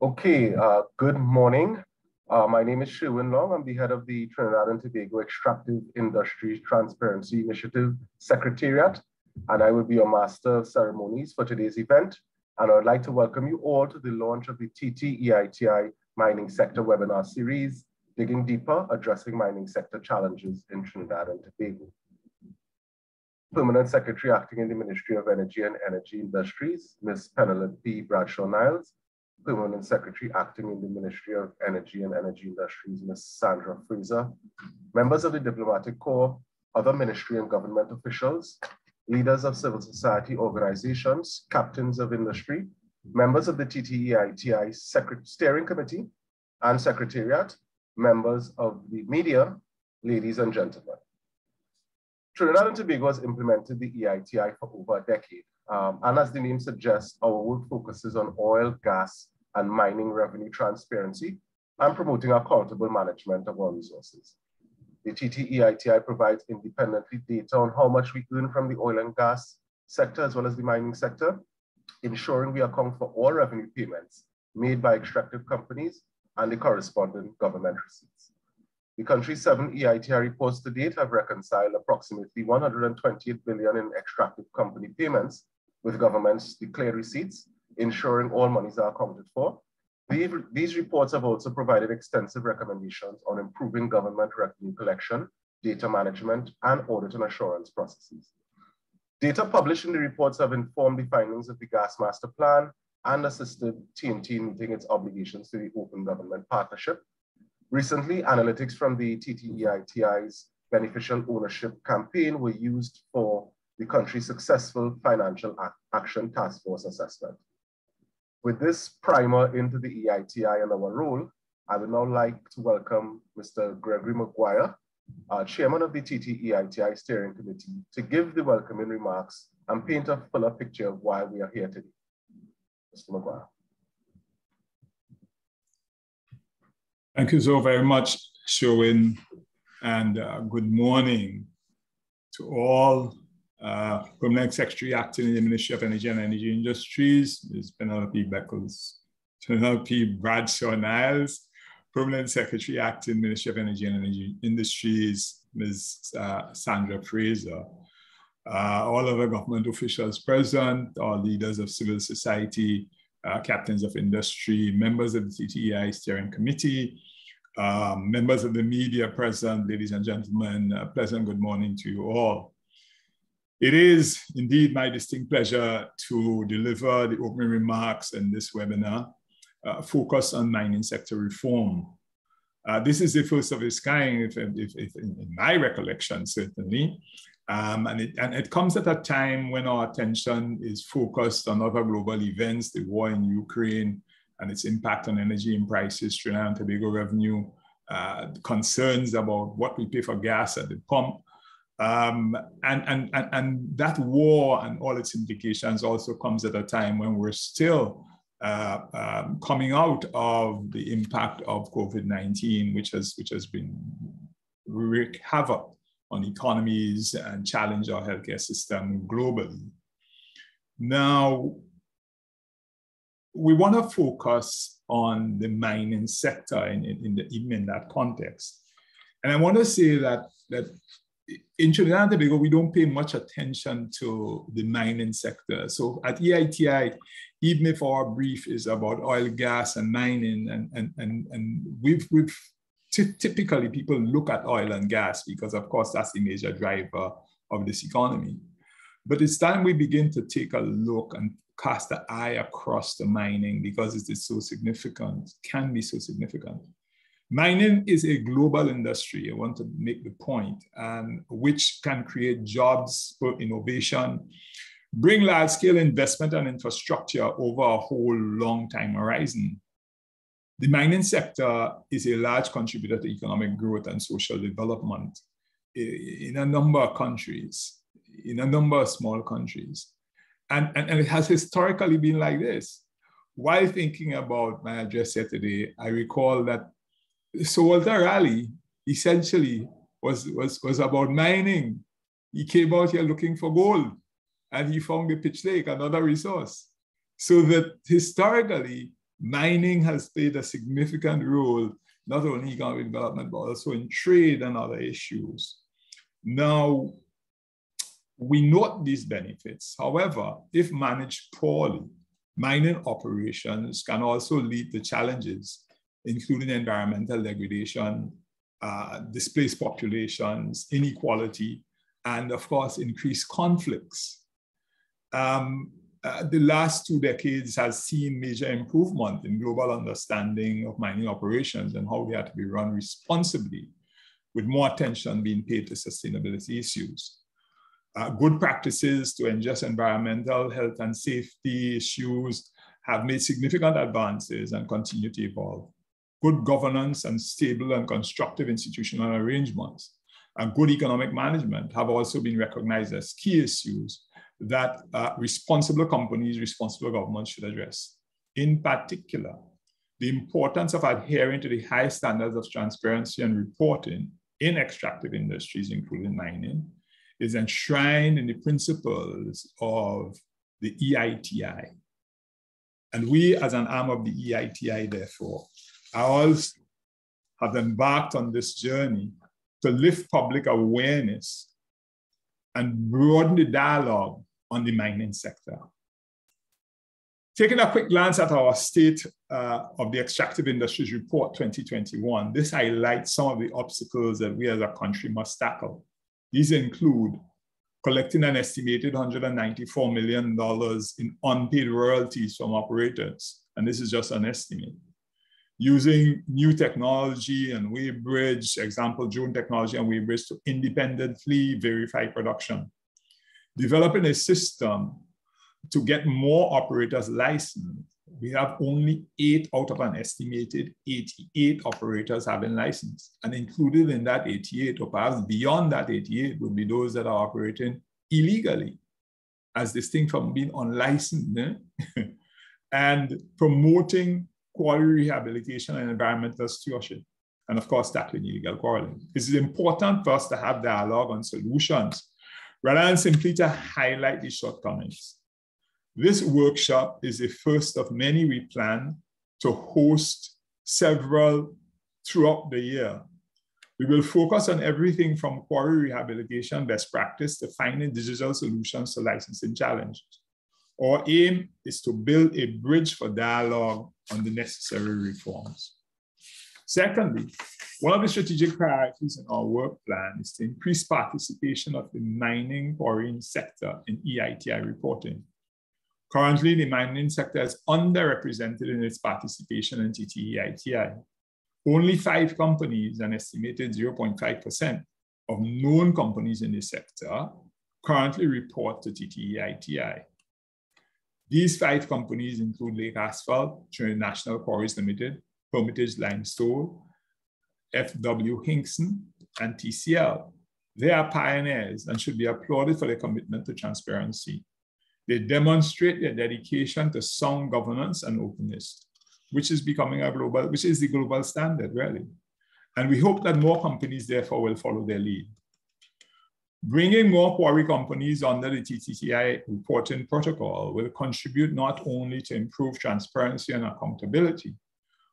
Okay, good morning. My name is Sherwin Long. I'm the head of the Trinidad and Tobago Extractive Industries Transparency Initiative Secretariat, and I will be your master of ceremonies for today's event. And I would like to welcome you all to the launch of the TTEITI Mining Sector Webinar Series, Digging Deeper, Addressing Mining Sector Challenges in Trinidad and Tobago. Permanent Secretary acting in the Ministry of Energy and Energy Industries, Ms. Penelope P. Bradshaw-Niles. Permanent Secretary acting in the Ministry of Energy and Energy Industries, Ms. Sandra Fraser. Members of the Diplomatic Corps, other ministry and government officials, leaders of civil society organizations, captains of industry, members of the TTEITI Steering Committee and Secretariat, members of the media, ladies and gentlemen. Trinidad and Tobago has implemented the EITI for over a decade. And as the name suggests, our work focuses on oil, gas, and mining revenue transparency and promoting accountable management of our resources. The TTEITI provides independently data on how much we earn from the oil and gas sector as well as the mining sector, ensuring we account for all revenue payments made by extractive companies and the corresponding government receipts. The country's 7 EITI reports to date have reconciled approximately 128 billion in extractive company payments with government's declared receipts, ensuring all monies are accounted for. These reports have also provided extensive recommendations on improving government revenue collection, data management, and audit and assurance processes. Data published in the reports have informed the findings of the Gas Master Plan and assisted TNT in meeting its obligations to the Open Government Partnership. Recently, analytics from the TTEITI's Beneficial Ownership Campaign were used for the country's successful Financial Action Task Force assessment. With this primer into the EITI and our role, I would now like to welcome Mr. Gregory Maguire, Chairman of the TTEITI Steering Committee, to give the welcoming remarks and paint a fuller picture of why we are here today. Mr. Maguire. Thank you so very much, Sherwin, and good morning to all. Permanent Secretary acting in the Ministry of Energy and Energy Industries, Ms. Penelope Bradshaw-Niles. Permanent Secretary acting in the Ministry of Energy and Energy Industries, Ms. Sandra Fraser. All other government officials present, all leaders of civil society, captains of industry, members of the TTEI Steering Committee, members of the media present, ladies and gentlemen, pleasant good morning to you all. It is indeed my distinct pleasure to deliver the opening remarks in this webinar focused on mining sector reform. This is the first of its kind, if in my recollection, certainly. And it comes at a time when our attention is focused on other global events, the war in Ukraine and its impact on energy and prices, Trinidad and Tobago revenue, concerns about what we pay for gas at the pump. And that war and all its implications also comes at a time when we're still coming out of the impact of COVID-19, which has been wreak havoc on economies and challenge our healthcare system globally. Now, we want to focus on the mining sector even in that context. And I want to say that in Trinidad and Tobago, we don't pay much attention to the mining sector. So at EITI, even if our brief is about oil, gas, and mining, and we've typically people look at oil and gas because, of course, that's the major driver of this economy. But it's time we begin to take a look and cast the eye across the mining because it is so significant, can be so significant. Mining is a global industry, I want to make the point, and which can create jobs for innovation, bring large-scale investment and infrastructure over a whole long time horizon. The mining sector is a large contributor to economic growth and social development in a number of countries, in a number of small countries. And it has historically been like this. While thinking about my address here today, I recall that Sir Walter Raleigh essentially was about mining. He came out here looking for gold and he found the Pitch Lake, another resource. So that historically, Mining has played a significant role, not only in economic development, but also in trade and other issues. Now, we note these benefits. However, if managed poorly, mining operations can also lead to challenges, including environmental degradation, displaced populations, inequality, and of course, increased conflicts. The last 2 decades has seen major improvement in global understanding of mining operations and how they have to be run responsibly, with more attention being paid to sustainability issues. Good practices to address environmental, health, and safety issues have made significant advances and continue to evolve. Good governance and stable and constructive institutional arrangements and good economic management have also been recognized as key issues that responsible companies, responsible governments should address. In particular, the importance of adhering to the high standards of transparency and reporting in extractive industries, including mining, is enshrined in the principles of the EITI. And we, as an arm of the EITI, therefore, also have embarked on this journey to lift public awareness and broaden the dialogue on the mining sector. Taking a quick glance at our State of the Extractive Industries Report 2021, this highlights some of the obstacles that we as a country must tackle. These include collecting an estimated $194 million in unpaid royalties from operators, and this is just an estimate. Using new technology and weighbridge, example, drone technology and weighbridge to independently verify production. Developing a system to get more operators licensed. We have only 8 out of an estimated 88 operators having license. And included in that 88, or perhaps beyond that 88, would be those that are operating illegally, as distinct from being unlicensed. And promoting quarry rehabilitation and environmental stewardship. And of course, tackling illegal quarrying. This is important for us to have dialogue on solutions, rather than simply to highlight the shortcomings. This workshop is the first of many we plan to host several throughout the year. We will focus on everything from quarry rehabilitation best practice to finding digital solutions to licensing challenges. Our aim is to build a bridge for dialogue on the necessary reforms. Secondly, one of the strategic priorities in our work plan is to increase participation of the mining quarrying sector in EITI reporting. Currently, the mining sector is underrepresented in its participation in TTEITI. Only 5 companies, an estimated 0.5% of known companies in the sector, currently report to TTEITI. These 5 companies include Lake Asphalt, Trinidad National Quarries Limited, Hermitage Limestone, F.W. Hinkson, and TCL. They are pioneers and should be applauded for their commitment to transparency. They demonstrate their dedication to sound governance and openness, which is becoming which is the global standard, really. And we hope that more companies, therefore, will follow their lead. Bringing more quarry companies under the TTEITI reporting protocol will contribute not only to improve transparency and accountability,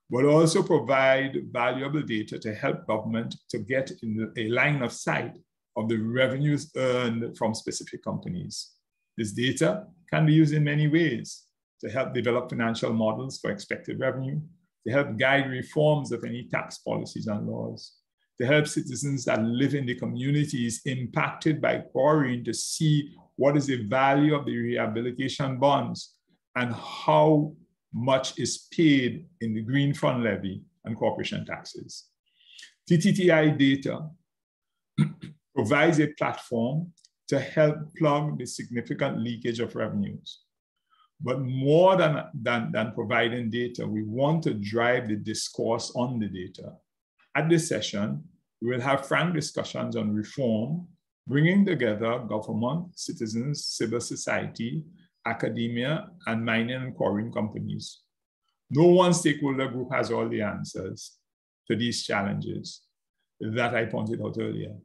but also provide valuable data to help government to get in a line of sight of the revenues earned from specific companies. This data can be used in many ways to help develop financial models for expected revenue, to help guide reforms of any tax policies and laws, to help citizens that live in the communities impacted by quarrying to see what is the value of the rehabilitation bonds and how much is paid in the Green Fund levy and corporation taxes. TTTI data provides a platform to help plug the significant leakage of revenues. But more than providing data, we want to drive the discourse on the data. At this session, we will have frank discussions on reform, bringing together government, citizens, civil society, academia, and mining and quarrying companies. No one stakeholder group has all the answers to these challenges that I pointed out earlier.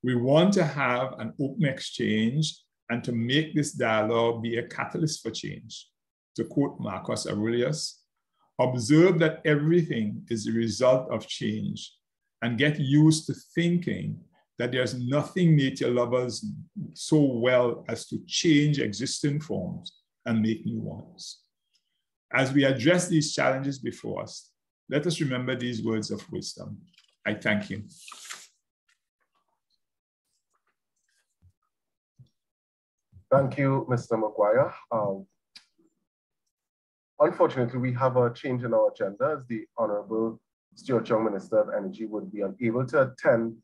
We want to have an open exchange and to make this dialogue be a catalyst for change. To quote Marcus Aurelius, Observe that everything is the result of change and get used to thinking that there's nothing nature lovers so well as to change existing forms and make new ones. As we address these challenges before us, let us remember these words of wisdom. I thank you. Thank you, Mr. Maguire. Unfortunately, we have a change in our agenda as the Honorable Stuart Young, Minister of Energy, would be unable to attend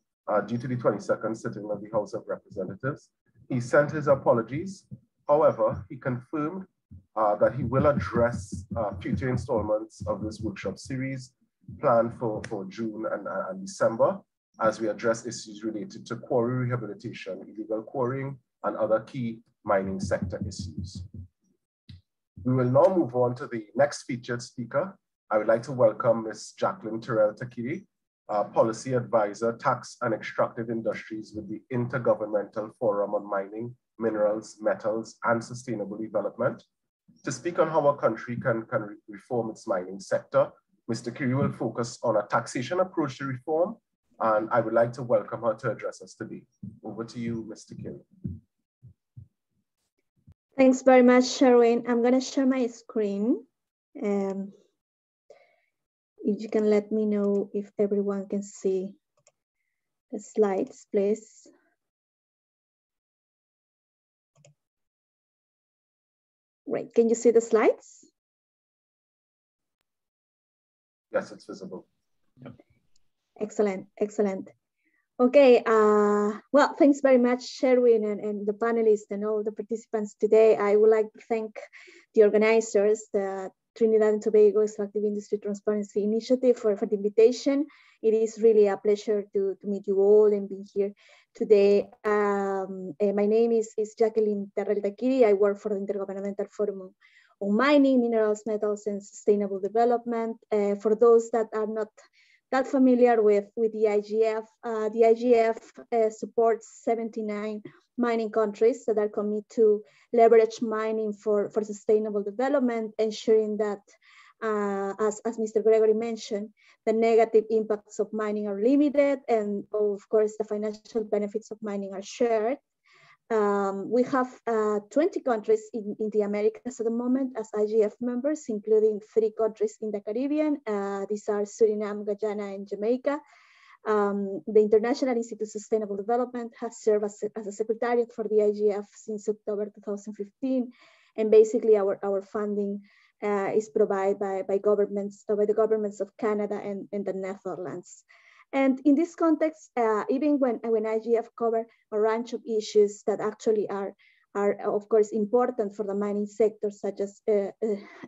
due to the 22nd sitting of the House of Representatives. He sent his apologies. However, he confirmed that he will address future installments of this workshop series planned for June and December as we address issues related to quarry rehabilitation, illegal quarrying, and other key mining sector issues. We will now move on to the next featured speaker. I would like to welcome Ms. Jacqueline Terrell Takiri, Policy Advisor, Tax and Extractive Industries with the Intergovernmental Forum on Mining, Minerals, Metals, and Sustainable Development, to speak on how our country can reform its mining sector. Mr. Kiri will focus on a taxation approach to reform, and I would like to welcome her to address us today. Over to you, Mr. Kiri. Thanks very much, Sherwin. I'm going to share my screen. If you can let me know if everyone can see the slides, please. Great. Can you see the slides? Yes, it's visible. Yep. Excellent, excellent. Okay, well, thanks very much, Sherwin, and the panelists and all the participants today. I would like to thank the organizers, the Trinidad and Tobago Extractive Industry Transparency Initiative for the invitation. It is really a pleasure to meet you all and be here today. My name is Jacqueline Terrell Takiri. I work for the Intergovernmental Forum on Mining, Minerals, Metals, and Sustainable Development. For those that are not that familiar with the IGF supports 79 mining countries that are committed to leverage mining for sustainable development, ensuring that, as Mr. Gregory mentioned, the negative impacts of mining are limited, and of course, the financial benefits of mining are shared. We have 20 countries in the Americas at the moment as IGF members, including 3 countries in the Caribbean. These are Suriname, Guyana, and Jamaica. The International Institute of Sustainable Development has served as a secretariat for the IGF since October 2015. And basically our funding is provided by the governments of Canada and the Netherlands. And in this context, even when IGF cover a range of issues that actually are of course important for the mining sector, such as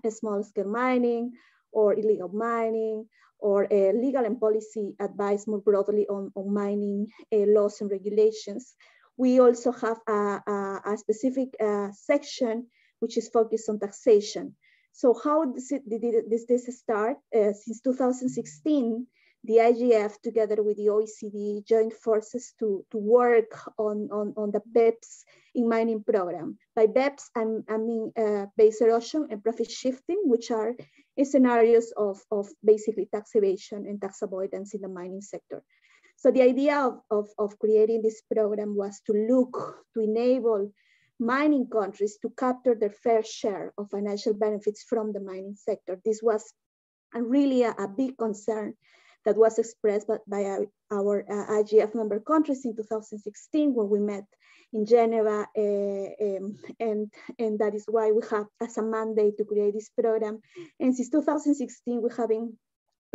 small-scale mining or illegal mining, or legal and policy advice more broadly on mining laws and regulations. We also have a specific section which is focused on taxation. So how did this start? Since 2016, the IGF, together with the OECD, joined forces to work on the BEPS in mining program. By BEPS, I mean base erosion and profit shifting, which are scenarios of basically tax evasion and tax avoidance in the mining sector. So the idea of creating this program was to enable mining countries to capture their fair share of financial benefits from the mining sector. This was really a big concern that was expressed by our IGF member countries in 2016 when we met in Geneva, and that is why we have as a mandate to create this program. And since 2016, we have been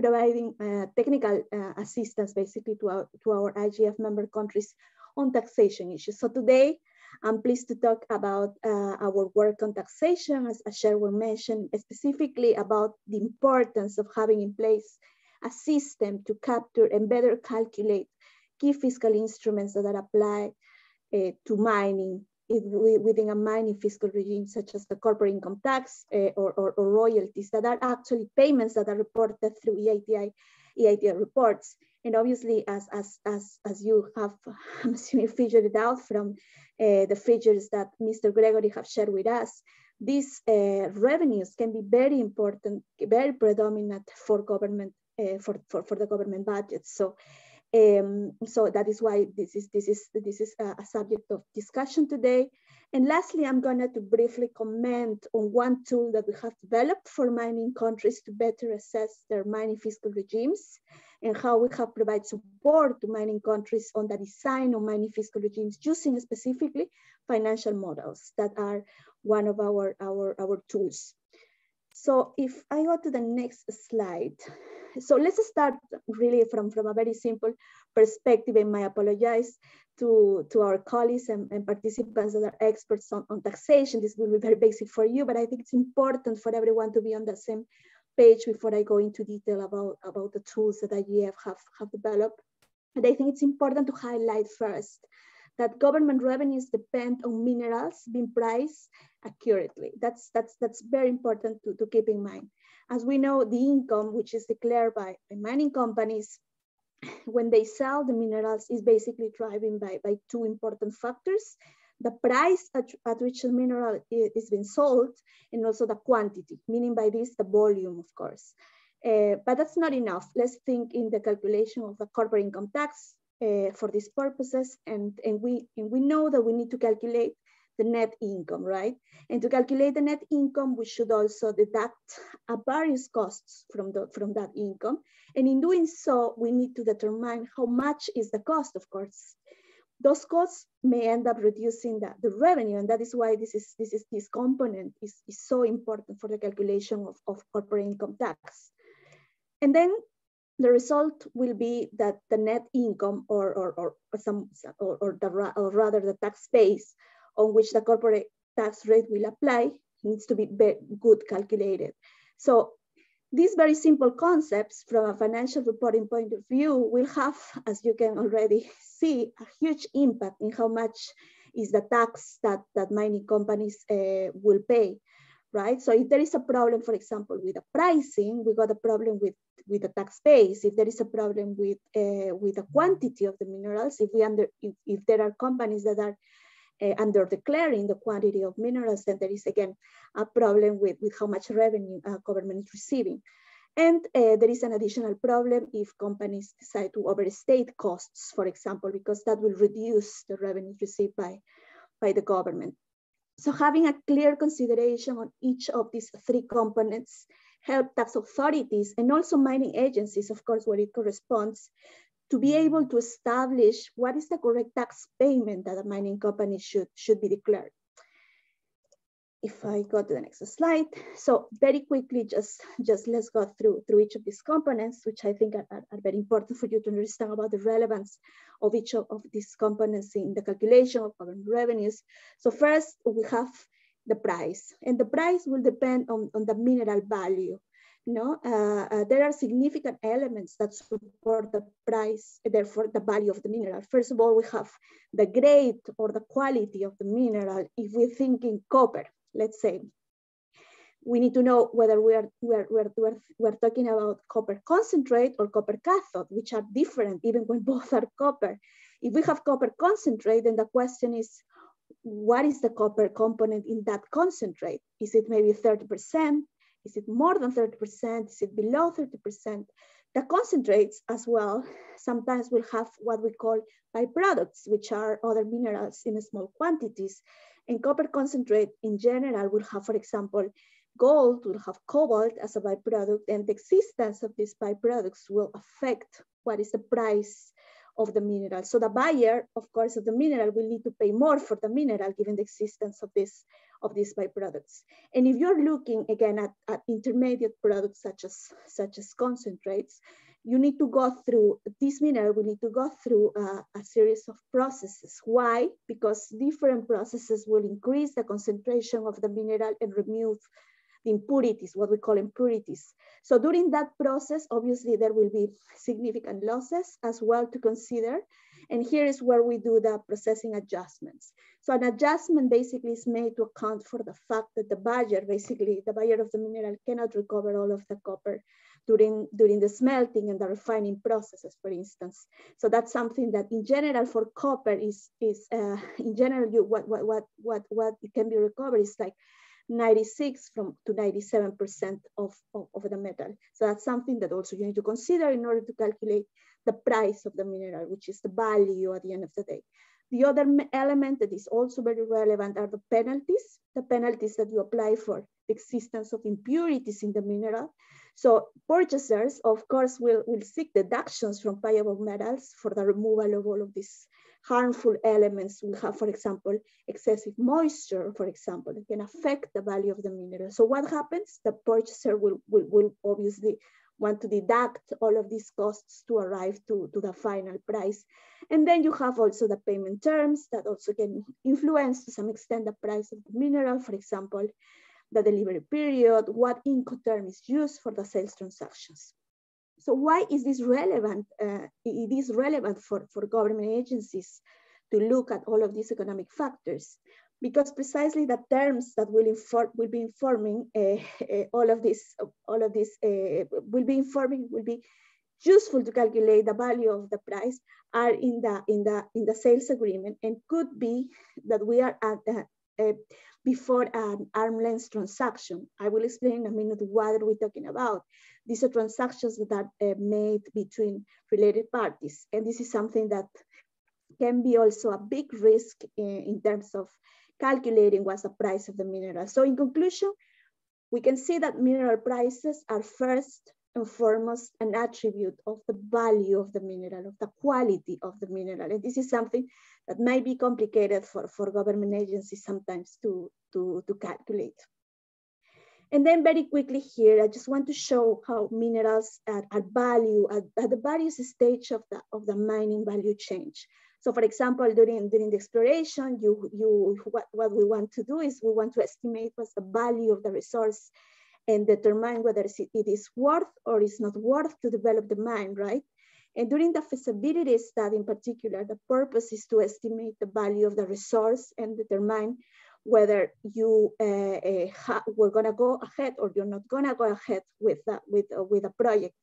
providing technical assistance basically to our IGF member countries on taxation issues. So today, I'm pleased to talk about our work on taxation, as Sherwin mentioned, specifically about the importance of having in place a system to capture and better calculate key fiscal instruments that are applied to mining within a mining fiscal regime, such as the corporate income tax or royalties that are actually payments that are reported through EITI reports. And obviously, as you have, I'm assuming, figured it out from the figures that Mr. Gregory have shared with us, these revenues can be very important, very predominant for government, for the government budget. So that is why this is a subject of discussion today. And lastly, I'm going to briefly comment on one tool that we have developed for mining countries to better assess their mining fiscal regimes, and how we have provided support to mining countries on the design of mining fiscal regimes using specifically financial models that are one of our tools. So if I go to the next slide. So let's start really from a very simple perspective, and I apologize to our colleagues and participants that are experts on taxation. This will be very basic for you, but I think it's important for everyone to be on the same page before I go into detail about the tools that IGF have developed. And I think it's important to highlight first that government revenues depend on minerals being priced accurately. That's very important to keep in mind. As we know, the income which is declared by mining companies when they sell the minerals is basically driven by two important factors: the price at which the mineral is being sold, and also the quantity, meaning by this the volume, of course. But that's not enough. Let's think in the calculation of the corporate income tax for these purposes, and we know that we need to calculate the net income, right? And to calculate the net income, we should also deduct various costs from that income. And in doing so, we need to determine how much is the cost, of course. Those costs may end up reducing the revenue, and that is why this component is so important for the calculation of corporate income tax. And then the result will be that the net income or rather the tax base on which the corporate tax rate will apply needs to be good calculated. So these very simple concepts from a financial reporting point of view will have, as you can already see, a huge impact in how much is the tax that mining companies will pay, right? So if there is a problem, for example, with the pricing, we got a problem with the tax base. If there is a problem with the quantity of the minerals, if there are companies that are under declaring the quantity of minerals, then there is again a problem with how much revenue government is receiving. And there is an additional problem if companies decide to overstate costs, for example, because that will reduce the revenue received by the government. So having a clear consideration on each of these three components help tax authorities and also mining agencies, of course, where it corresponds, to be able to establish what is the correct tax payment that a mining company should be declared. If I go to the next slide. So very quickly, just let's go through each of these components, which I think are very important for you to understand about the relevance of each of these components in the calculation of government revenues. So first, we have the price, and the price will depend on the mineral value. There are significant elements that support the price, therefore the value of the mineral. First of all, we have the grade or the quality of the mineral. If we think in copper, let's say, we need to know whether we're talking about copper concentrate or copper cathode, which are different even when both are copper. If we have copper concentrate, then the question is, what is the copper component in that concentrate? Is it maybe 30%? Is it more than 30%? Is it below 30%? The concentrates as well sometimes will have what we call byproducts, which are other minerals in small quantities. And copper concentrate in general will have, for example, gold, will have cobalt as a byproduct, and the existence of these byproducts will affect what is the price of the mineral. So the buyer, of course, of the mineral will need to pay more for the mineral given the existence of these byproducts. And if you're looking again at intermediate products such as concentrates, you need to go through, this mineral will need to go through a series of processes. Why? Because different processes will increase the concentration of the mineral and remove the impurities, what we call impurities. So during that process, obviously there will be significant losses as well to consider. And here is where we do the processing adjustments. So an adjustment basically is made to account for the fact that the buyer, basically the buyer of the mineral, cannot recover all of the copper during the smelting and the refining processes, for instance. So that's something that in general for copper is in general, what it can be recovered is like 96 to 97% of the metal. So that's something that also you need to consider in order to calculate the price of the mineral, which is the value at the end of the day. The other element that is also very relevant are the penalties that you apply for the existence of impurities in the mineral. So purchasers, of course, will seek deductions from payable metals for the removal of all of these harmful elements. We have, for example, excessive moisture, for example, it can affect the value of the mineral. So what happens? The purchaser will obviously want to deduct all of these costs to arrive to the final price. And then you have also the payment terms that also can influence to some extent the price of the mineral. For example, the delivery period, what Incoterm is used for the sales transactions. So why is this relevant? It is relevant for government agencies to look at all of these economic factors, because precisely the terms that will be informing all of this will be useful to calculate the value of the price are in the sales agreement, and could be that we are at before an arm's length transaction. I will explain in a minute what are we talking about. These are transactions that are made between related parties, and this is something that can be also a big risk in terms of calculating what's the price of the mineral. So in conclusion, we can see that mineral prices are first and foremost an attribute of the value of the mineral, of the quality of the mineral. And this is something that might be complicated for government agencies sometimes to calculate. And then very quickly here, I just want to show how minerals are valued at the various stages of the mining value chain. So for example, during the exploration, what we want to do is we want to estimate what's the value of the resource and determine whether it is worth or is not worth to develop the mine, right? And during the feasibility study in particular, the purpose is to estimate the value of the resource and determine whether you we're gonna go ahead or you're not gonna go ahead with a project.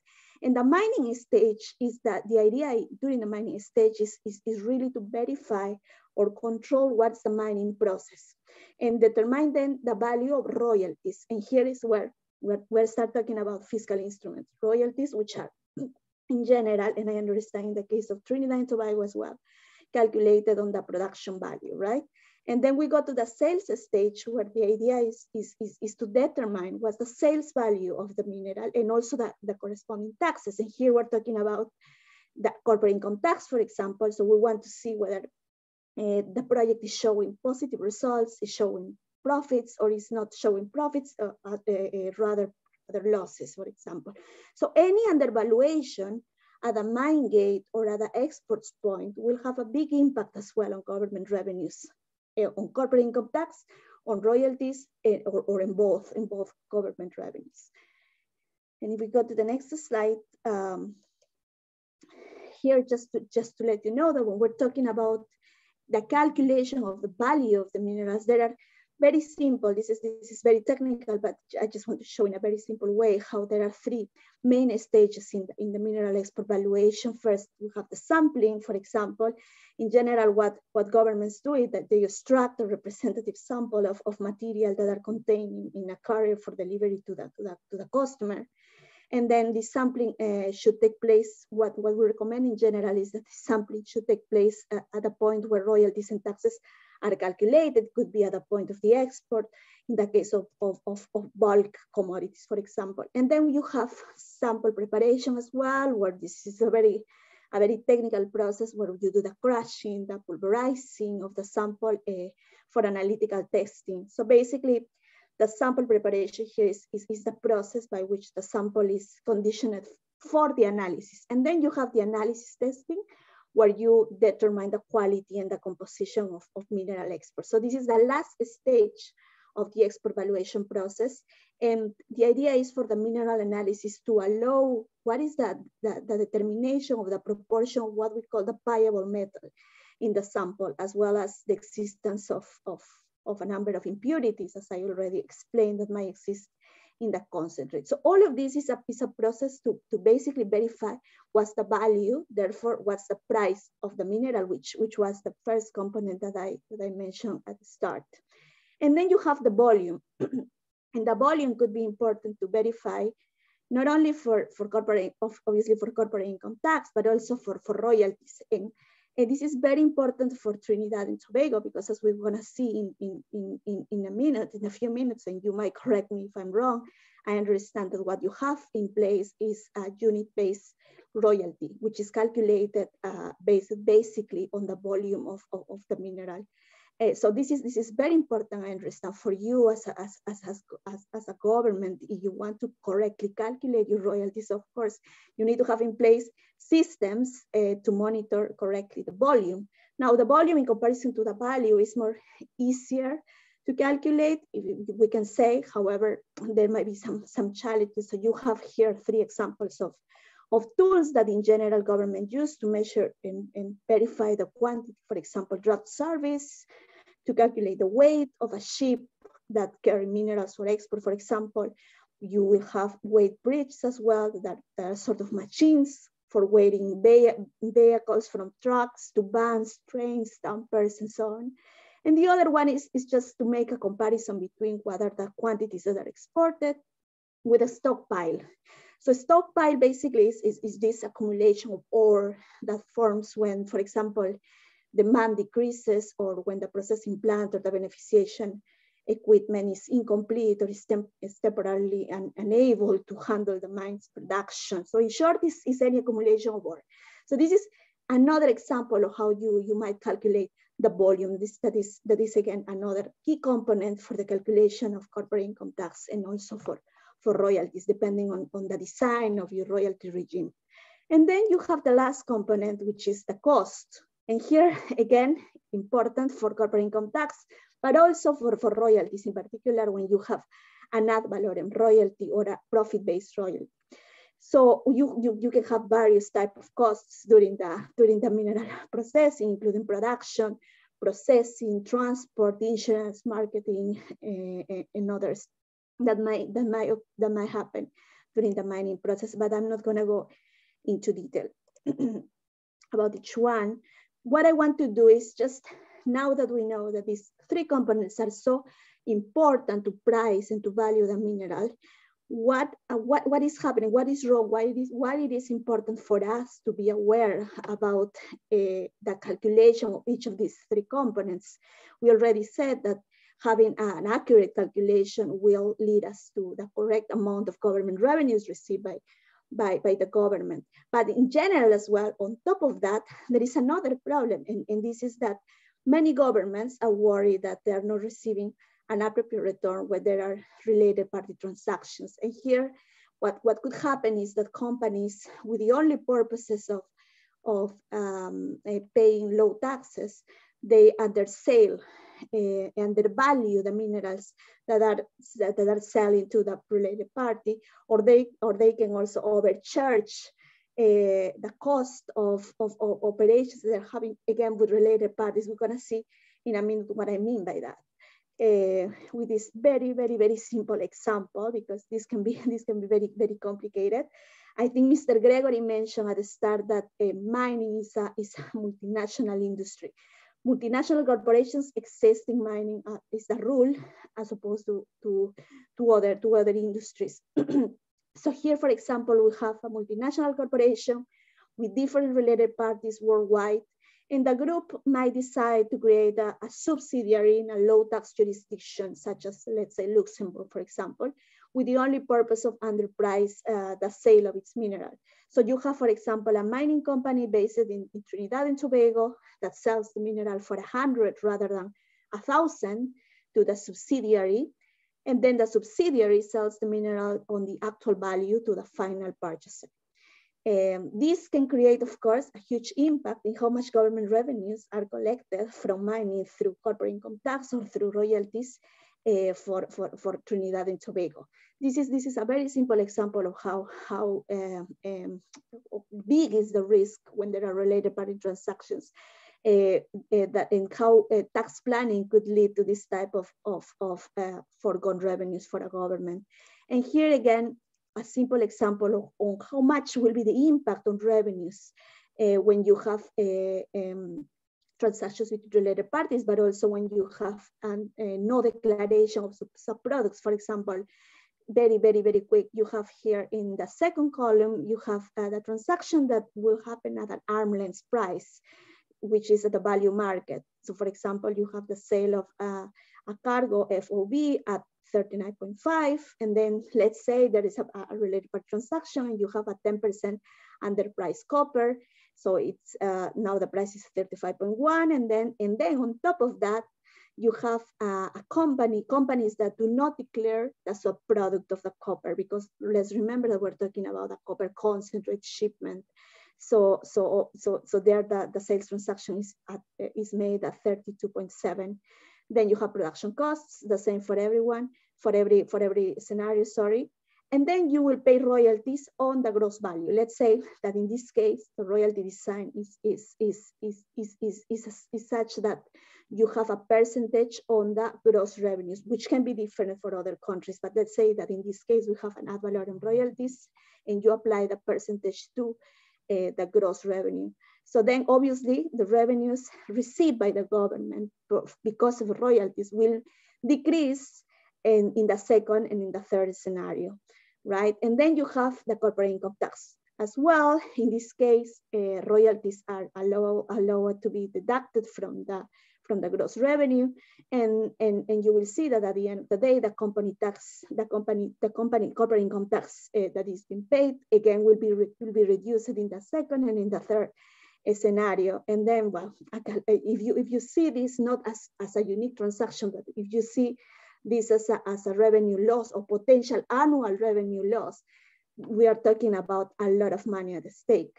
And the mining stage is that the idea during the mining stage is really to verify or control what's the mining process and determine then the value of royalties. And here is where we'll start talking about fiscal instruments, royalties, which are in general, and I understand in the case of Trinidad and Tobago as well, calculated on the production value, right? And then we go to the sales stage where the idea is to determine what's the sales value of the mineral and also the corresponding taxes. And here we're talking about the corporate income tax, for example. So we want to see whether the project is showing positive results, is showing profits, or is not showing profits, rather other losses, for example. So any undervaluation at the mine gate or at the exports point will have a big impact as well on government revenues, on corporate income tax, on royalties, or in both government revenues. And if we go to the next slide, here just to let you know that when we're talking about the calculation of the value of the minerals, there are very simple, this is very technical, but I just want to show in a very simple way how there are three main stages in the mineral export valuation. First, we have the sampling, for example. In general, what governments do is that they extract a representative sample of material that are contained in a carrier for delivery to the customer. And then the sampling should take place, what we recommend in general is that the sampling should take place at a point where royalties and taxes are calculated, could be at the point of the export, in the case of bulk commodities, for example. And then you have sample preparation as well, where this is a very technical process where you do the crushing, the pulverizing of the sample for analytical testing. So basically, the sample preparation here is the process by which the sample is conditioned for the analysis. And then you have the analysis testing, where you determine the quality and the composition of mineral exports. So this is the last stage of the export valuation process. And the idea is for the mineral analysis to allow what is the determination of the proportion of what we call the payable metal in the sample, as well as the existence of a number of impurities, as I already explained, that might exist in the concentrate. So all of this is a process to basically verify what's the value, therefore what's the price of the mineral, which was the first component that I mentioned at the start. And then you have the volume. And the volume could be important to verify, not only for corporate, obviously for corporate income tax, but also for royalties. And this is very important for Trinidad and Tobago, because as we're gonna see in a few minutes, and you might correct me if I'm wrong, I understand that what you have in place is a unit-based royalty, which is calculated based basically on the volume of the mineral. So this is very important, I understand, for you as a government. If you want to correctly calculate your royalties, of course, you need to have in place systems to monitor correctly the volume. Now, the volume in comparison to the value is more easier to calculate, if we can say. However, there might be some challenges. So you have here 3 examples of tools that in general government use to measure and verify the quantity. For example, draft service, to calculate the weight of a ship that carry minerals for export, for example. You will have weight bridges as well, that are sort of machines for weighting vehicles from trucks to vans, trains, dumpers, and so on. And the other one is just to make a comparison between what are the quantities that are exported with a stockpile. So stockpile basically is this accumulation of ore that forms when, for example, demand decreases, or when the processing plant or the beneficiation equipment is incomplete or is temporarily unable to handle the mine's production. So in short, this is any accumulation of ore. So this is another example of how you might calculate the volume. That is again another key component for the calculation of corporate income tax, and also for royalties, depending on the design of your royalty regime. And then you have the last component, which is the cost. And here, again, important for corporate income tax, but also for royalties, in particular when you have an ad valorem royalty or a profit-based royalty. So you can have various types of costs during the mineral processing, including production, processing, transport, insurance, marketing, and others that might happen during the mining process. But I'm not going to go into detail about each one. What I want to do is just, now that we know that these 3 components are so important to price and to value the mineral, what is happening, what is wrong, why it is important for us to be aware about the calculation of each of these 3 components. We already said that having an accurate calculation will lead us to the correct amount of government revenues received by the government. But in general as well, on top of that, there is another problem, and this is that many governments are worried that they are not receiving an appropriate return when there are related party transactions. And here, what could happen is that companies, with the only purposes of paying low taxes, they undersell and undervalue the minerals that are selling to the related party, or they can also overcharge the cost of operations that they're having, again, with related parties. We're gonna see in a minute what I mean by that. With this very, very, very simple example, because this can be very, very complicated. I think Mr. Gregory mentioned at the start that mining is a multinational industry. Multinational corporations exist in mining is the rule, as opposed to other industries. So here, for example, we have a multinational corporation with different related parties worldwide, and the group might decide to create a subsidiary in a low tax jurisdiction, such as, let's say, Luxembourg, for example, with the only purpose of underprice the sale of its mineral. So you have, for example, a mining company based in Trinidad and Tobago that sells the mineral for 100 rather than 1,000 to the subsidiary. And then the subsidiary sells the mineral on the actual value to the final purchaser. This can create, of course, a huge impact in how much government revenues are collected from mining through corporate income tax or through royalties for Trinidad and Tobago. This is a very simple example of how big is the risk when there are related party transactions, and how tax planning could lead to this type of foregone revenues for a government. And here again, a simple example on how much will be the impact on revenues when you have transactions with related parties, but also when you have no declaration of subproducts. For example, very quick, you have here in the second column, you have the transaction that will happen at an arm's length price, which is at the value market. So for example, you have the sale of a cargo FOB at 39.5, and then let's say there is a related party transaction and you have a 10% underpriced copper. So it's now the price is 35.1, and then on top of that, you have companies that do not declare the subproduct of the copper, because let's remember that we're talking about a copper concentrate shipment. So there the sales transaction is made at 32.7. Then you have production costs, the same for everyone, for every scenario, sorry. And then you will pay royalties on the gross value. Let's say that in this case, the royalty design is such that you have a percentage on the gross revenues, which can be different for other countries. But let's say that in this case, we have an ad valorem royalties, and you apply the percentage to the gross revenue. So then obviously the revenues received by the government because of royalties will decrease in the second and in the third scenario, right? And then you have the corporate income tax as well. In this case, royalties are allowed to be deducted from the gross revenue, and you will see that at the end of the day, the company corporate income tax that is being paid again will be reduced in the second and in the third scenario. And then, well, if you see this not as a unique transaction, but if you see this as a revenue loss or potential annual revenue loss, we are talking about a lot of money at stake.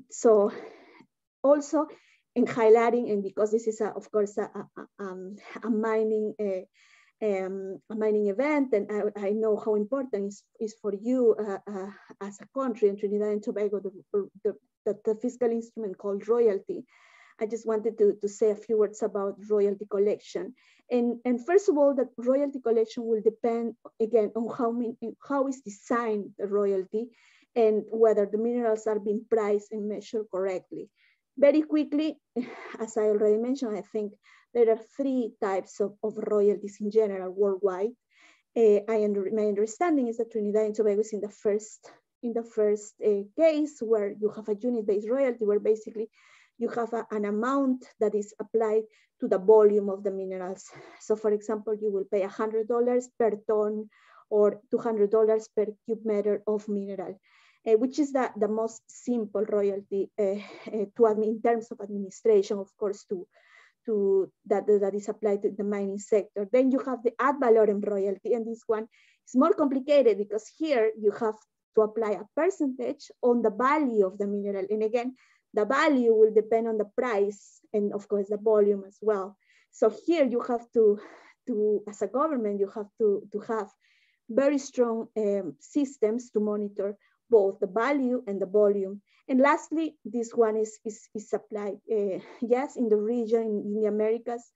So also in highlighting, and because this is of course a mining event, and I know how important is for you as a country in Trinidad and Tobago, the fiscal instrument called royalty. I just wanted to say a few words about royalty collection. And first of all, the royalty collection will depend again on how is designed the royalty and whether the minerals are being priced and measured correctly. Very quickly, as I already mentioned, I think there are three types of royalties in general worldwide. My understanding is that Trinidad and Tobago is in the first case where you have a unit-based royalty, where basically you have an amount that is applied to the volume of the minerals. So for example, you will pay $100 per ton or $200 per cubic meter of mineral, which is the most simple royalty in terms of administration, of course, that is applied to the mining sector. Then you have the ad valorem royalty, and this one is more complicated because here you have to apply a percentage on the value of the mineral. And again, the value will depend on the price and of course the volume as well. So here you have to as a government, you have to have very strong systems to monitor both the value and the volume. And lastly, this one is applied, yes, in the region, in the Americas,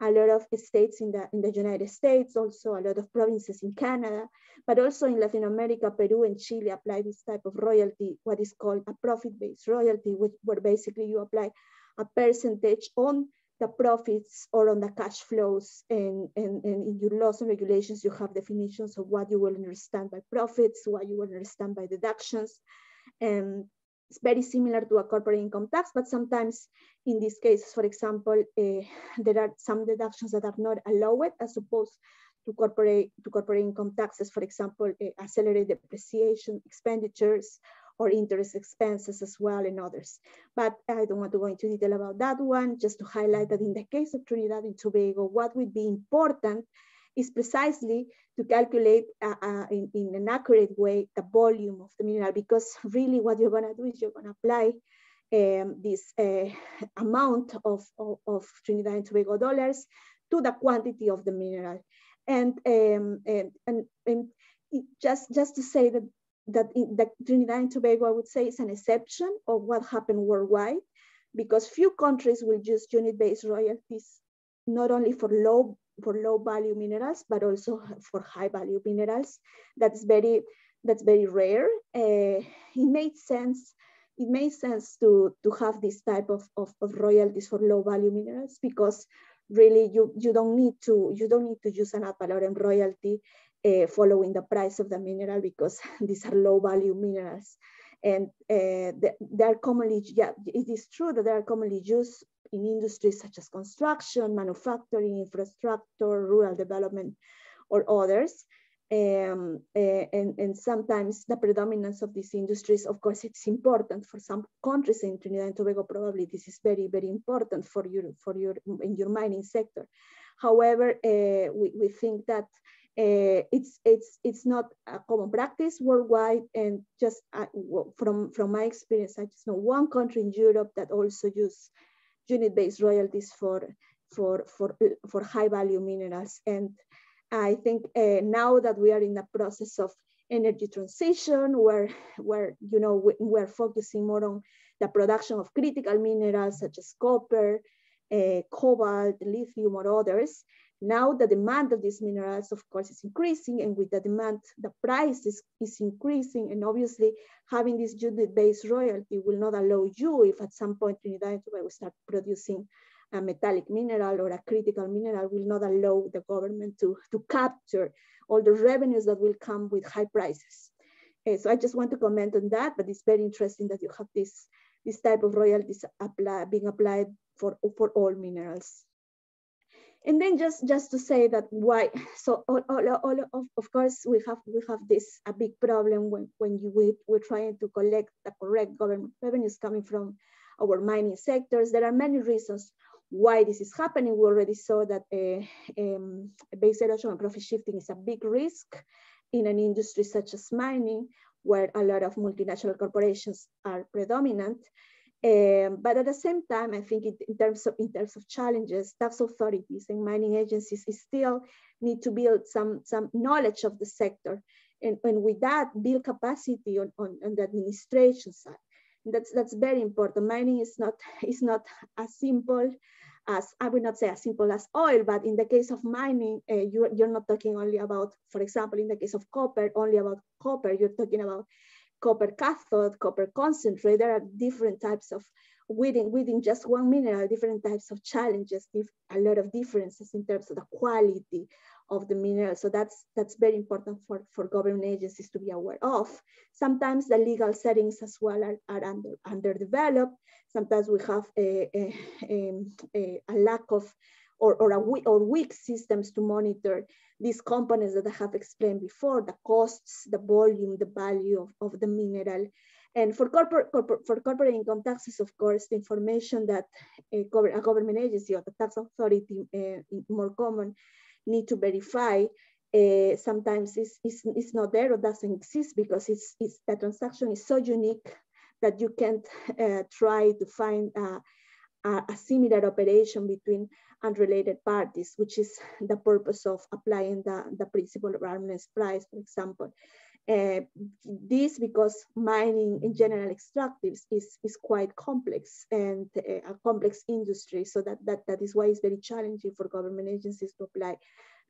a lot of states in the United States, also a lot of provinces in Canada, but also in Latin America, Peru and Chile apply this type of royalty, what is called a profit-based royalty, where basically you apply a percentage on the profits or on the cash flows. And in your laws and regulations, you have definitions of what you will understand by profits, what you will understand by deductions. And it's very similar to a corporate income tax, but sometimes in these cases, for example, there are some deductions that are not allowed as opposed to corporate income taxes, for example, accelerated depreciation expenditures or interest expenses as well, and others. But I don't want to go into detail about that one, just to highlight that in the case of Trinidad and Tobago, what would be important is precisely to calculate in an accurate way the volume of the mineral, because really what you're gonna do is you're gonna apply this amount of Trinidad and Tobago dollars to the quantity of the mineral. And just to say that in the Trinidad and Tobago, I would say, is an exception of what happened worldwide, because few countries will use unit-based royalties, not only for low value minerals, but also for high value minerals. That's very rare. It made sense it makes sense to have this type of royalties for low value minerals, because really you don't need to use an ad valorem royalty following the price of the mineral, because these are low value minerals. And they are commonly, yeah, it is true that they are commonly used in industries such as construction, manufacturing, infrastructure, rural development, or others. And sometimes the predominance of these industries, of course, it's important for some countries. In Trinidad and Tobago, probably this is very, very important for in your mining sector. However, we think that it's not a common practice worldwide, and just from my experience, I just know one country in Europe that also use unit-based royalties for high value minerals. And I think now that we are in the process of energy transition, where we're focusing more on the production of critical minerals such as copper, cobalt, lithium, or others. Now the demand of these minerals, of course, is increasing, and with the demand, the price is increasing. And obviously, having this unit-based royalty will not allow you, if at some point Trinidad and Tobago start producing a metallic mineral or a critical mineral, will not allow the government to capture all the revenues that will come with high prices. So I just want to comment on that, but it's very interesting that you have this type of royalties being applied for all minerals. And then just to say that why, so of course we have this a big problem when we're trying to collect the correct government revenues coming from our mining sectors. There are many reasons why this is happening. We already saw that base erosion and profit shifting is a big risk in an industry such as mining, where a lot of multinational corporations are predominant. But at the same time, I think in terms of challenges, tax authorities and mining agencies still need to build some knowledge of the sector, and with that, build capacity on the administration side. And that's very important. Mining is not as simple as, I would not say as simple as oil, but in the case of mining, you're not talking only about, for example, in the case of copper, only about copper. You're talking about copper cathode, copper concentrate. There are different types of, within just one mineral, different types of challenges, a lot of differences in terms of the quality of the mineral. So that's very important for government agencies to be aware of. Sometimes the legal settings as well are underdeveloped. Sometimes we have a lack of or weak systems to monitor these components that I have explained before: the costs, the volume, the value of the mineral. And for corporate income taxes, of course, the information that a government agency or the tax authority, more common, need to verify sometimes is not there or doesn't exist, because the transaction is so unique that you can't try to find a similar operation between unrelated parties, which is the purpose of applying the principle of arm's price, for example. This because mining in general extractives is quite complex and a complex industry. So that is why it's very challenging for government agencies to apply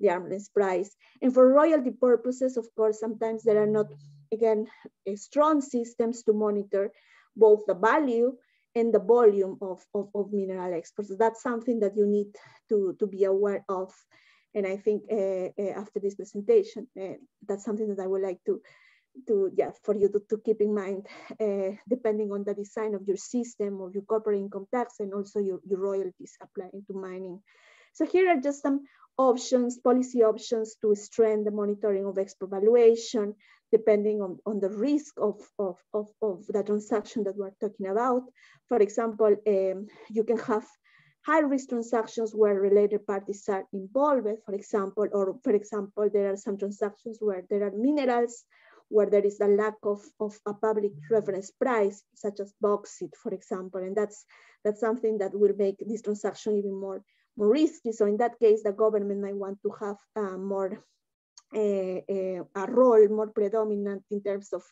the arm's price. And for royalty purposes, of course, sometimes there are not, again, strong systems to monitor both the value and the volume of mineral exports. So that's something that you need to be aware of. And I think after this presentation, that's something that I would like for you to keep in mind, depending on the design of your system, of your corporate income tax, and also your royalties applying to mining. So here are just some options, policy options to strengthen the monitoring of export valuation, depending on the risk of the transaction that we're talking about. For example, you can have high risk transactions where related parties are involved, for example, there are some transactions where there are minerals where there is a lack of a public reference price, such as bauxite, for example, and that's something that will make this transaction even more risky. So in that case, the government might want to have a role more predominant in terms of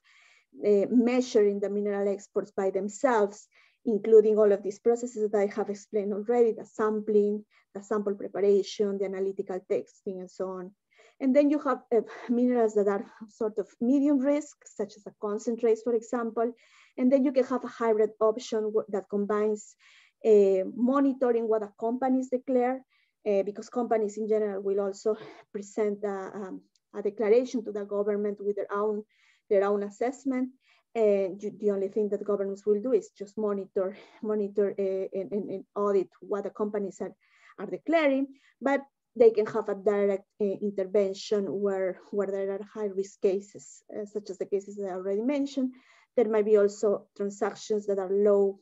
measuring the mineral exports by themselves, including all of these processes that I have explained already: the sampling, the sample preparation, the analytical testing, and so on. And then you have minerals that are sort of medium risk, such as the concentrates, for example. And then you can have a hybrid option that combines monitoring what the companies declare, because companies in general will also present a declaration to the government with their own assessment. And the only thing that governments will do is just monitor and audit what the companies are declaring, but they can have a direct intervention where there are high risk cases, such as the cases that I already mentioned. There might be also transactions that are low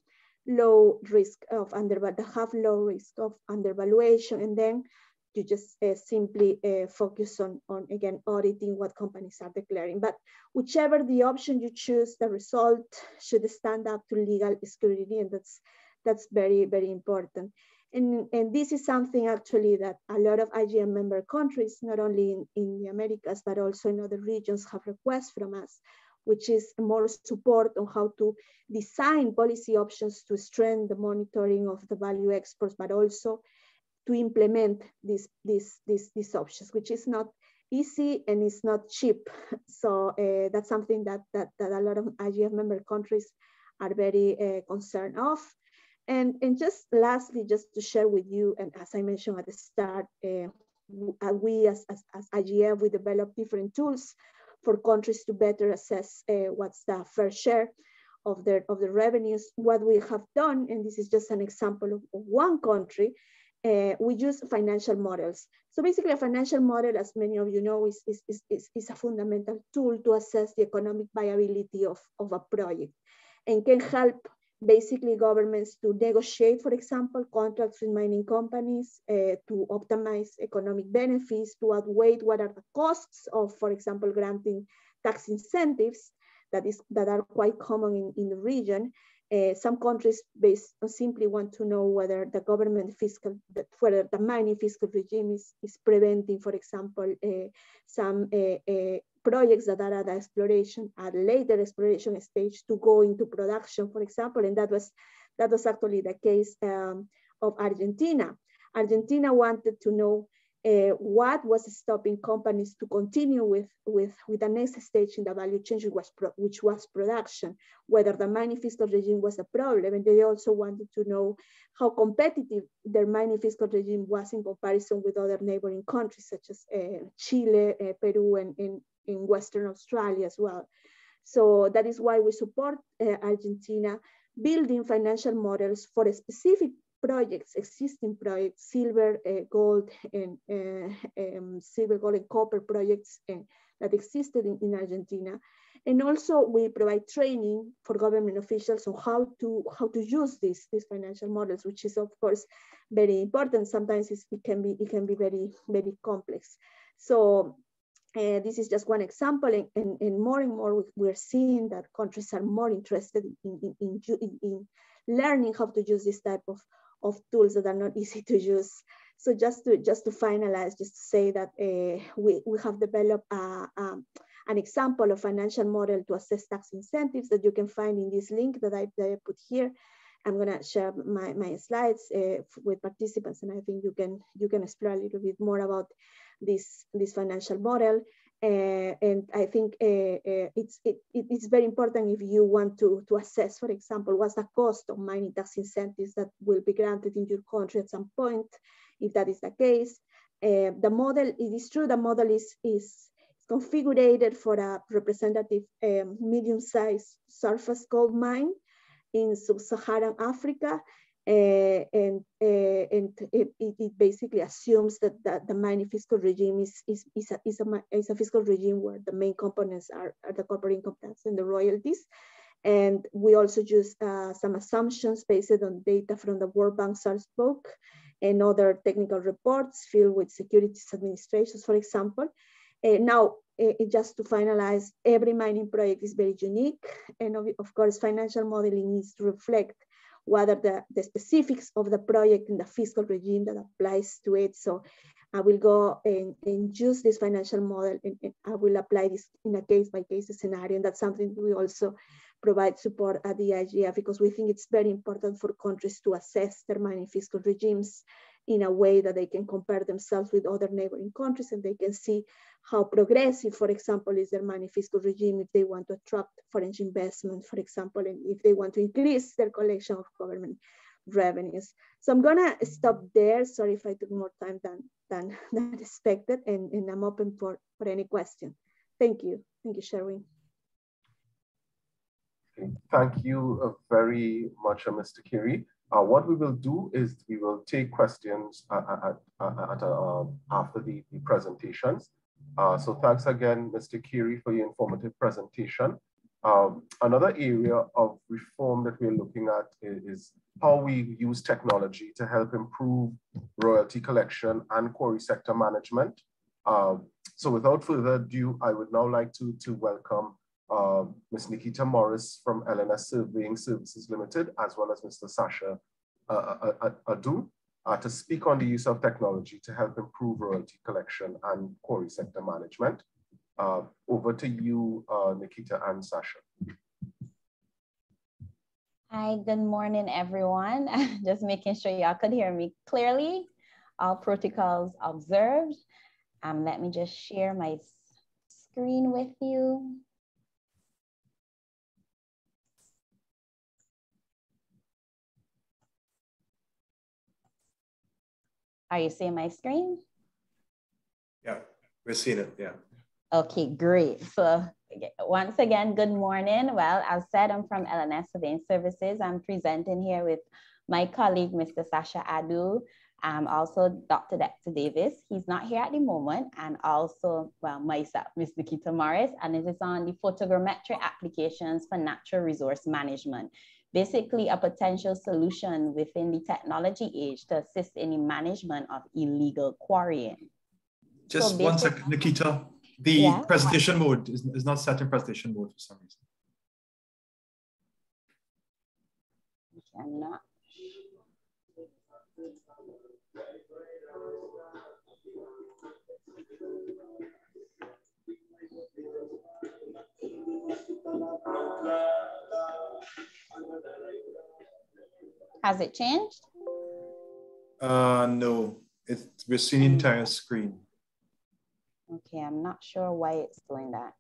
risk of low risk of undervaluation, and then you just simply focus on again auditing what companies are declaring. But whichever the option you choose, the result should stand up to legal scrutiny, and that's very, very important. And this is something actually that a lot of IGM member countries, not only in the Americas, but also in other regions, have requests from us, which is more support on how to design policy options to strengthen the monitoring of the value exports, but also to implement these options, which is not easy and it's not cheap. So that's something that a lot of IGF member countries are very concerned of. And just lastly, just to share with you, and as I mentioned at the start, we as IGF, we develop different tools for countries to better assess what's the fair share of the revenues. What we have done, and this is just an example of one country, we use financial models. So basically a financial model, as many of you know, is a fundamental tool to assess the economic viability of a project, and can help basically governments to negotiate, for example, contracts with mining companies, to optimize economic benefits, to outweigh what are the costs of, for example, granting tax incentives that are quite common in the region. Some countries simply want to know whether whether the mining fiscal regime is preventing, for example, some projects that are at later exploration stage to go into production, for example, and that was actually the case of Argentina. Argentina wanted to know what was stopping companies to continue with the next stage in the value chain, which was production, whether the mining fiscal regime was a problem, and they also wanted to know how competitive their mining fiscal regime was in comparison with other neighboring countries such as Chile, Peru, and in Western Australia as well. So that is why we support Argentina building financial models for a specific projects, existing projects, silver, gold, and silver, gold, and copper projects that existed in Argentina. And also we provide training for government officials on how to use these financial models, which is of course very important. Sometimes it can be very, very complex. So this is just one example, and more we're seeing that countries are more interested in learning how to use this type of tools that are not easy to use. So just to finalize, just to say that we have developed an example of financial model to assess tax incentives that you can find in this link that I put here. I'm gonna share my slides with participants, and I think you can explore a little bit more about this financial model. And I think it's very important if you want to assess, for example, what's the cost of mining tax incentives that will be granted in your country at some point, if that is the case. The model, it is true, the model is configured for a representative medium-sized surface gold mine in sub-Saharan Africa. And it basically assumes that the mining fiscal regime is a fiscal regime where the main components are the corporate income tax and the royalties. And we also use some assumptions based on data from the World Bank source book and other technical reports filled with securities administrations, for example. Now, just to finalize, every mining project is very unique. And of course, financial modeling needs to reflect what are the specifics of the project and the fiscal regime that applies to it. So I will go and use this financial model, and I will apply this in a case-by-case scenario. And that's something we also provide support at the IGF, because we think it's very important for countries to assess their mining fiscal regimes in a way that they can compare themselves with other neighboring countries, and they can see how progressive, for example, is their money fiscal regime if they want to attract foreign investment, for example, and if they want to increase their collection of government revenues. So I'm gonna stop there. Sorry if I took more time than expected, and I'm open for any question. Thank you. Thank you, Sherwin. Thank you very much, Mr. Kiri. What we will do is we will take questions after the presentations. So thanks again, Mr. Kiri, for your informative presentation. Another area of reform that we're looking at is how we use technology to help improve royalty collection and quarry sector management. So without further ado, I would now like to welcome Ms. Nikita Morris from LNS Surveying Services Limited, as well as Mr. Sasha Adu, to speak on the use of technology to help improve royalty collection and quarry sector management. Over to you, Nikita and Sasha. Hi, good morning, everyone. Just making sure y'all could hear me clearly. All protocols observed. Let me just share my screen with you. Are you seeing my screen? Yeah, we're seeing it, yeah. Okay, great. So once again, good morning. Well, as said, I'm from LNS Surveying Services. I'm presenting here with my colleague, Mr. Sasha Adu, also Dr. Dexter Davis. He's not here at the moment, and also, well, myself, Ms. Nikita Morris, and it is on the photogrammetric applications for natural resource management. Basically a potential solution within the technology age to assist in the management of illegal quarrying. Just 1 second, Nikita. The presentation mode is not set in presentation mode for some reason. I'm not. Has it changed? No, we're seeing the entire screen. Okay, I'm not sure why it's doing that.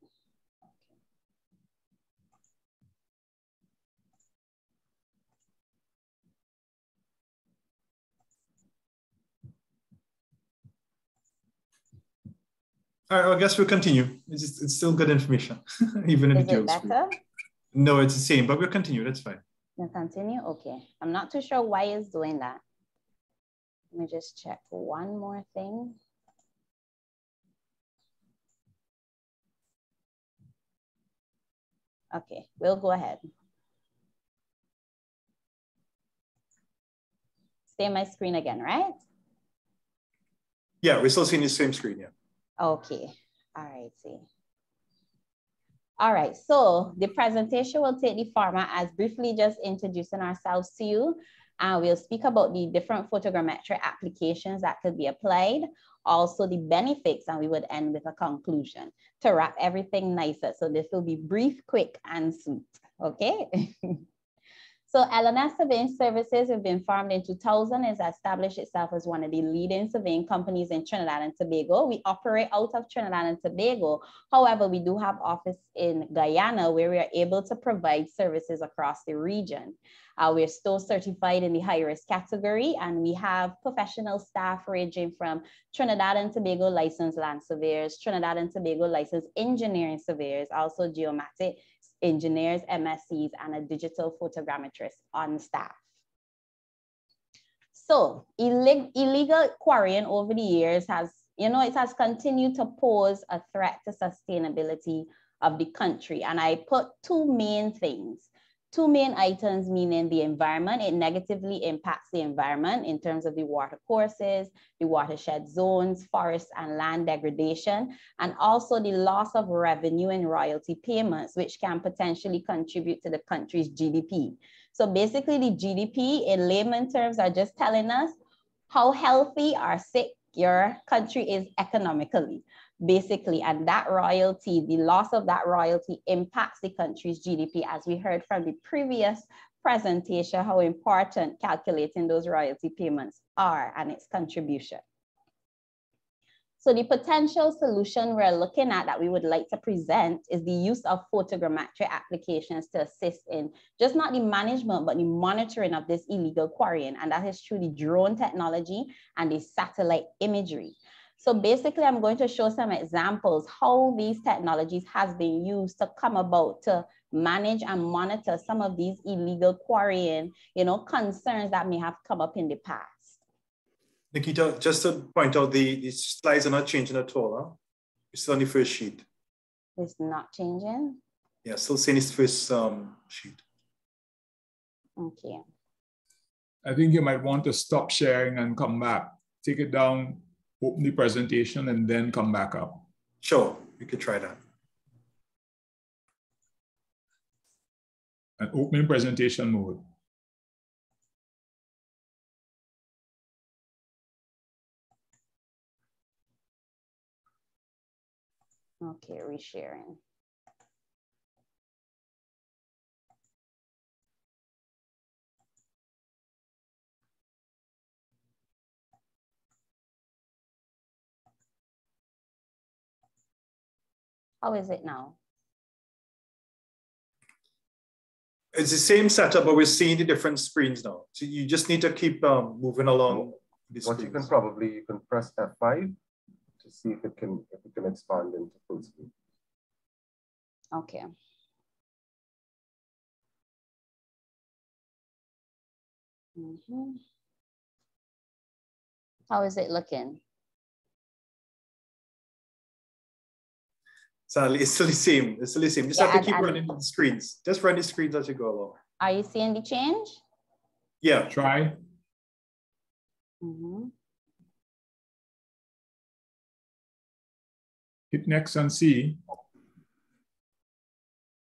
All right, well, I guess we'll continue. It's still good information, even in the dual screen. Is it better? No, it's the same, but we'll continue. That's fine. We'll continue? Okay. I'm not too sure why it's doing that. Let me just check one more thing. Okay, we'll go ahead. Stay on my screen again, right? Yeah, we're still seeing the same screen, yeah. Okay, all right, see. All right, so the presentation will take the format as briefly just introducing ourselves to you. We'll speak about the different photogrammetric applications that could be applied, also the benefits, and we would end with a conclusion to wrap everything nicer. So this will be brief, quick, and sweet, okay? So LNS Surveying Services have been formed in 2000, has established itself as one of the leading surveying companies in Trinidad and Tobago. We operate out of Trinidad and Tobago. However, we do have office in Guyana where we are able to provide services across the region. We're still certified in the high risk category, and we have professional staff ranging from Trinidad and Tobago licensed land surveyors, Trinidad and Tobago licensed engineering surveyors, also geomatic engineers, MSCs, and a digital photogrammetrist on staff. So illegal quarrying over the years has, it has continued to pose a threat to sustainability of the country. And I put two main things. Two main items, meaning the environment. It negatively impacts the environment in terms of the water courses, the watershed zones, forest and land degradation, and also the loss of revenue and royalty payments, which can potentially contribute to the country's GDP. So basically the GDP in layman terms are just telling us how healthy or sick your country is economically, basically, and that royalty, the loss of that royalty impacts the country's GDP, as we heard from the previous presentation how important calculating those royalty payments are and its contribution. So the potential solution we're looking at that we would like to present is the use of photogrammetry applications to assist in just not the management, but the monitoring of this illegal quarrying. And that is through the drone technology and the satellite imagery. So basically, I'm going to show some examples how these technologies has been used to come about to manage and monitor some of these illegal quarrying, concerns that may have come up in the past. Nikita, just to point out, the slides are not changing at all. Huh? It's still on the first sheet. It's not changing? Yeah, still saying it's first sheet. Okay. I think you might want to stop sharing and come back. Take it down, open the presentation, and then come back up. Sure, we could try that. And open presentation mode. Okay, resharing. How is it now? It's the same setup, but we're seeing the different screens now. So you just need to keep moving along. What you can press F5 to see if it can expand into full screen. Okay. How is it looking? Sadly, it's still the same. It's still the same. Just have to keep running the screens. Just run the screens as you go along. Are you seeing the change? Yeah. Try. Hit next and see.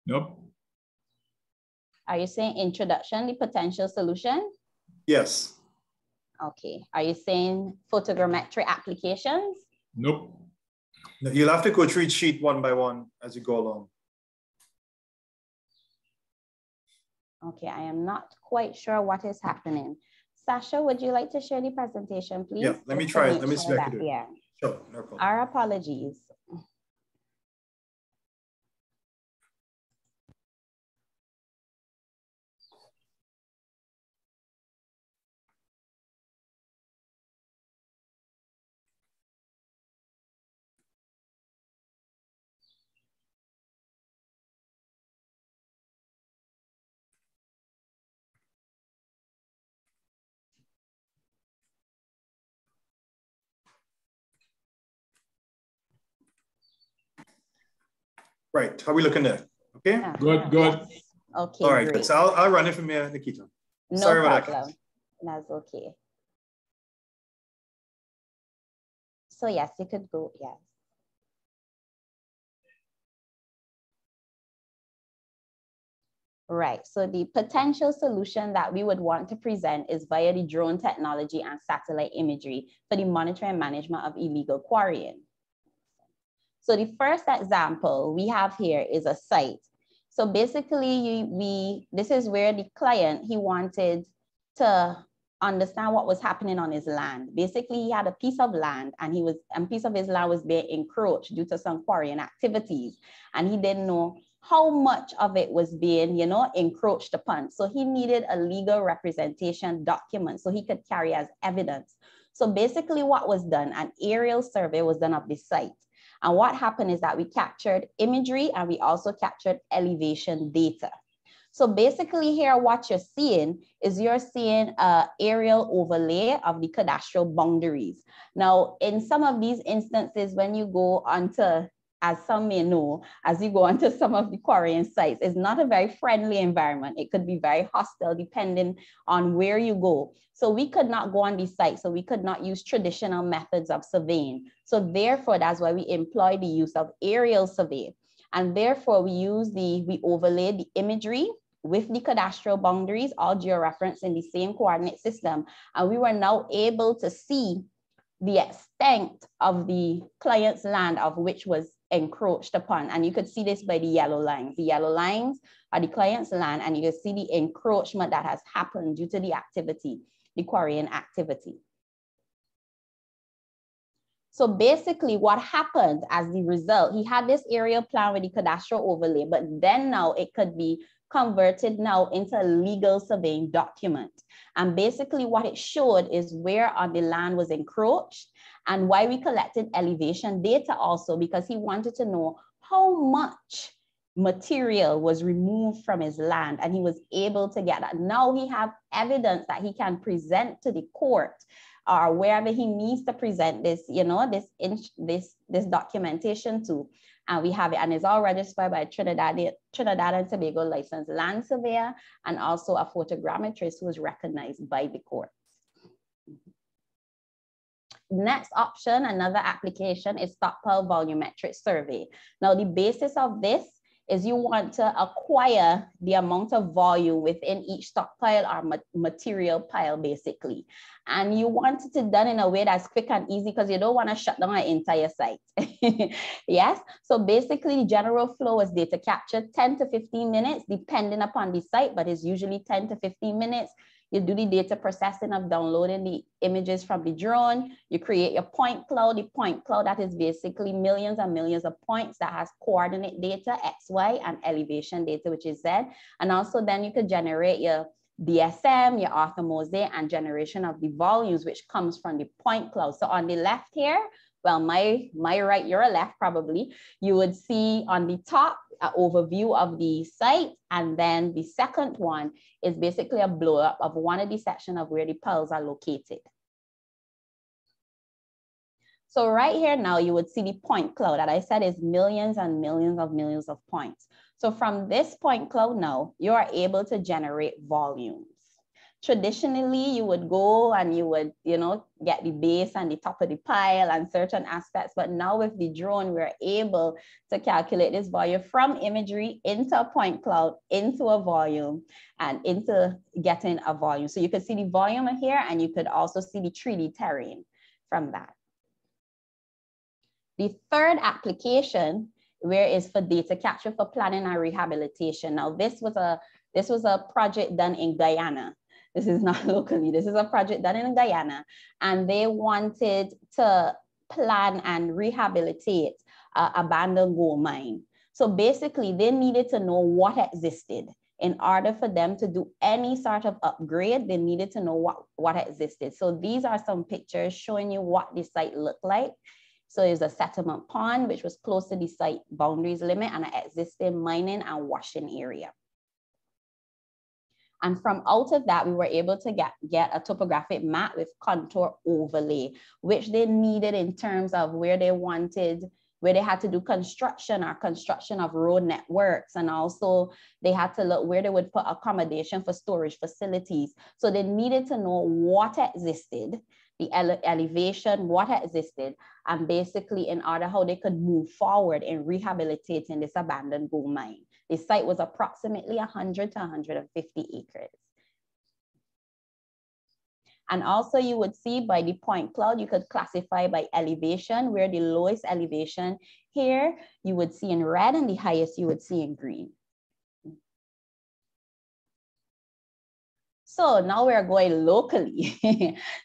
Nope. Are you saying introduction, the potential solution? Yes. Okay. Are you saying photogrammetry applications? Nope. No, you'll have to go through each sheet one by one as you go along. Okay, I am not quite sure what is happening. Sasha, would you like to share the presentation, please? Yeah, let me try it. Let me see if I can do it. Yeah. Sure, no problem. Our apologies. Right, how are we looking there? Okay? Good, good. Yes. Okay, all right, great. So I'll run it from here, Nikita. No Sorry problem. about that. That's okay. So yes, you could go, yes. Right, so the potential solution that we would want to present is via the drone technology and satellite imagery for the monitoring and management of illegal quarrying. So the first example we have here is a site. So basically, this is where the client, he wanted to understand what was happening on his land. Basically, he had a piece of land and piece of his land was being encroached due to some quarrying activities. And he didn't know how much of it was being, encroached upon. So he needed a legal representation document so he could carry as evidence. So basically what was done, an aerial survey was done of the site. And what happened is that we captured imagery and we also captured elevation data. So basically here, what you're seeing is you're seeing an aerial overlay of the cadastral boundaries. Now, in some of these instances, when you go onto, as some may know, as you go onto some of the quarrying sites, it's not a very friendly environment. It could be very hostile depending on where you go. So we could not go on these sites, so we could not use traditional methods of surveying. So therefore, that's why we employ the use of aerial survey. And therefore, we overlaid the imagery with the cadastral boundaries, all georeferenced in the same coordinate system. And we were now able to see the extent of the client's land of which was encroached upon. And you could see this by the yellow lines. The yellow lines are the client's land, and you can see the encroachment that has happened due to the activity, the quarrying activity. So basically what happened as the result, he had this area plan with the cadastral overlay, but then now it could be converted now into a legal surveying document. And basically what it showed is where on the land was encroached and why we collected elevation data also, because he wanted to know how much material was removed from his land, and he was able to get that. Now he have evidence that he can present to the court or wherever he needs to present this, you know, this documentation to, and we have it, and it's all registered by Trinidad and Tobago licensed land surveyor, and also a photogrammetrist who is recognized by the court. Next option, another application, is stockpile volumetric survey. Now the basis of this is you want to acquire the amount of volume within each stockpile or material pile, basically. And you want it done in a way that's quick and easy because you don't want to shut down an entire site. Yes, so basically the general flow is data capture 10 to 15 minutes, depending upon the site, but it's usually 10 to 15 minutes. You do the data processing of downloading the images from the drone. You create your point cloud. The point cloud, that is basically millions and millions of points that has coordinate data, X, Y, and elevation data, which is Z. And also then you could generate your BSM, your orthomosaic, and generation of the volumes, which comes from the point cloud. So on the left here, well, my right, your left probably, you would see on the top an overview of the site. And then the second one is basically a blow up of one of the sections of where the piles are located. So right here now, you would see the point cloud that I said is millions and millions of points. So from this point cloud now, you are able to generate volumes. Traditionally, you would go and you would, you know, get the base and the top of the pile and certain aspects. But now with the drone, we're able to calculate this volume from imagery into a point cloud, into a volume, and into getting a volume. So you could see the volume here, and you could also see the 3D terrain from that. The third application, where is for data capture for planning and rehabilitation. Now, this was a project done in Guyana. This is not locally. This is a project done in Guyana, and they wanted to plan and rehabilitate an abandoned gold mine. So basically, they needed to know what existed. In order for them to do any sort of upgrade, they needed to know what existed. So these are some pictures showing you what the site looked like. So there's a settlement pond, which was close to the site boundaries limit, and an existing mining and washing area. And from out of that, we were able to get a topographic map with contour overlay, which they needed in terms of where they wanted, where they had to do construction or construction of road networks. And also they had to look where they would put accommodation for storage facilities. So they needed to know what existed, the elevation, what existed, and basically in order how they could move forward in rehabilitating this abandoned gold mine. The site was approximately 100 to 150 acres. And also you would see by the point cloud, you could classify by elevation, where the lowest elevation here, you would see in red, and the highest you would see in green. So now we're going locally.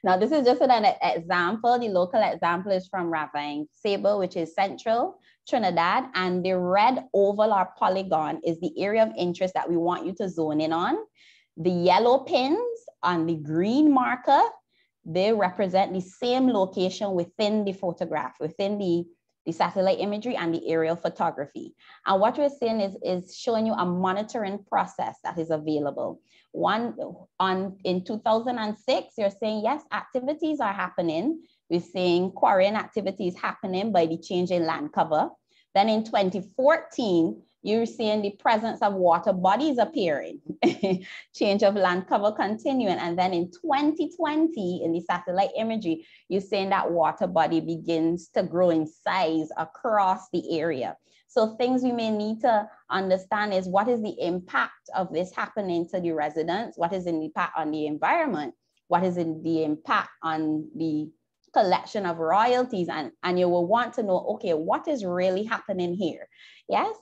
Now this is just an example. The local example is from Ravine Sable, which is central Trinidad, and the red oval or polygon is the area of interest that we want you to zone in on. The yellow pins on the green marker, they represent the same location within the photograph, within the satellite imagery and the aerial photography. And what we're saying is showing you a monitoring process that is available. In 2006, you're saying, yes, activities are happening. We're seeing quarrying activities happening by the change in land cover. Then in 2014, you're seeing the presence of water bodies appearing, change of land cover continuing. And then in 2020, in the satellite imagery, you're saying that water body begins to grow in size across the area. So things we may need to understand is what is the impact of this happening to the residents? What is the impact on the environment? What is the impact on the collection of royalties, and you will want to know, okay, what is really happening here? Yes.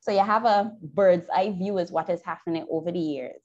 So you have a bird's eye view is what is happening over the years.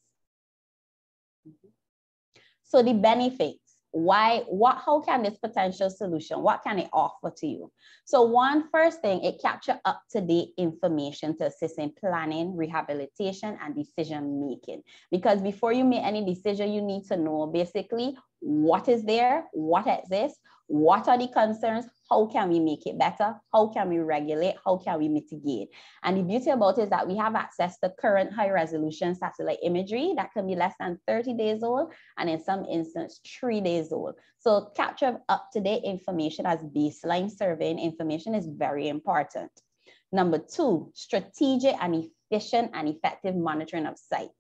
So the benefits, how can this potential solution, what can it offer to you? So first thing, it captures up-to-date information to assist in planning, rehabilitation, and decision-making. Because before you make any decision, you need to know basically what is there, what exists, what are the concerns, how can we make it better, how can we regulate, how can we mitigate. And the beauty about it is that we have access to current high-resolution satellite imagery that can be less than 30 days old, and in some instances 3 days old. So capture of up-to-date information as baseline surveying information is very important. Number 2, strategic and efficient and effective monitoring of sites.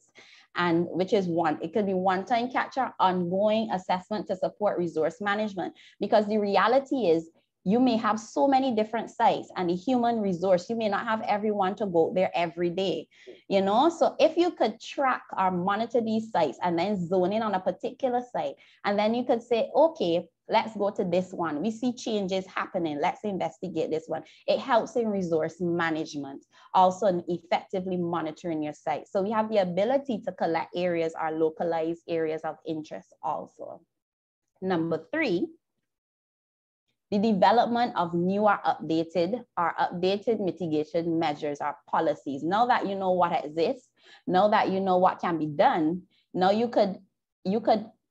And which is it could be one-time capture, ongoing assessment to support resource management, because the reality is you may have so many different sites, and the human resource, you may not have everyone to go there every day, you know? So if you could track or monitor these sites and then zone in on a particular site, and then you could say, okay, let's go to this one. We see changes happening. Let's investigate this one. It helps in resource management, also in effectively monitoring your site. So we have the ability to collect areas or localized areas of interest also. Number 3, the development of newer updated mitigation measures or policies. Now that you know what exists, now that you know what can be done, now you could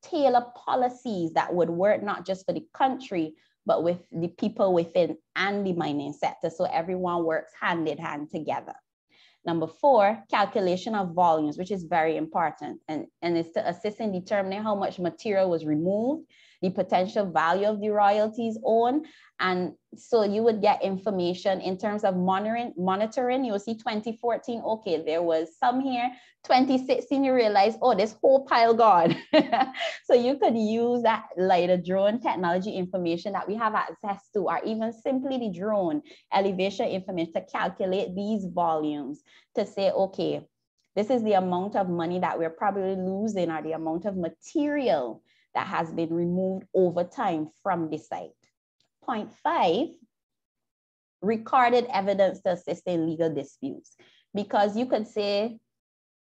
tailor policies that would work not just for the country, but with the people within and the mining sector. So everyone works hand in hand together. Number 4, calculation of volumes, which is very important. And it's to assist in determining how much material was removed, the potential value of the royalties owned. And so you would get information in terms of monitoring. You will see 2014, okay, there was some here. 2016, you realize, oh, this whole pile gone. So you could use that LiDAR drone technology information that we have access to, or even simply the drone elevation information to calculate these volumes to say, okay, this is the amount of money that we're probably losing, or the amount of material that has been removed over time from the site. Point 5, recorded evidence to assist in legal disputes. Because you could say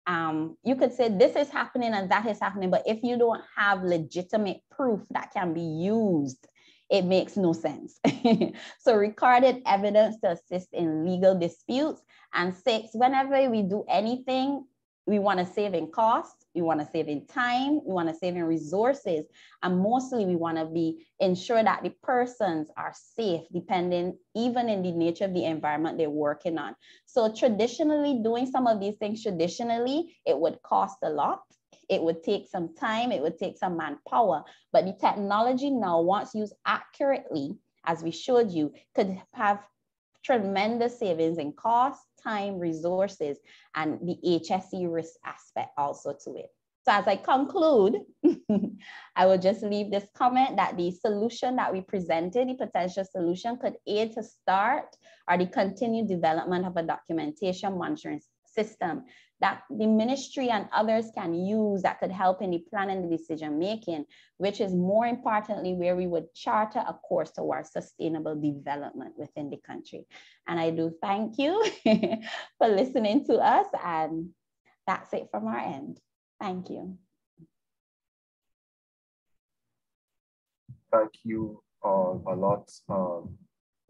this is happening and that is happening, but if you don't have legitimate proof that can be used, it makes no sense. So recorded evidence to assist in legal disputes. And 6, whenever we do anything, we want to save in cost, we want to save in time, we want to save in resources, and mostly we want to ensure that the persons are safe, depending even in the nature of the environment they're working on. So traditionally, doing some of these things traditionally, it would cost a lot. It would take some time, it would take some manpower, but the technology now, once used accurately, as we showed you, could have tremendous savings in cost, time, resources, and the HSE risk aspect also to it. So as I conclude, I will just leave this comment that the solution that we presented, the potential solution, could aid to start or the continued development of a documentation monitoring system that the ministry and others can use that could help in the planning and decision making, which is more importantly where we would charter a course towards sustainable development within the country. And I do thank you for listening to us, and that's it from our end. Thank you. Thank you a lot,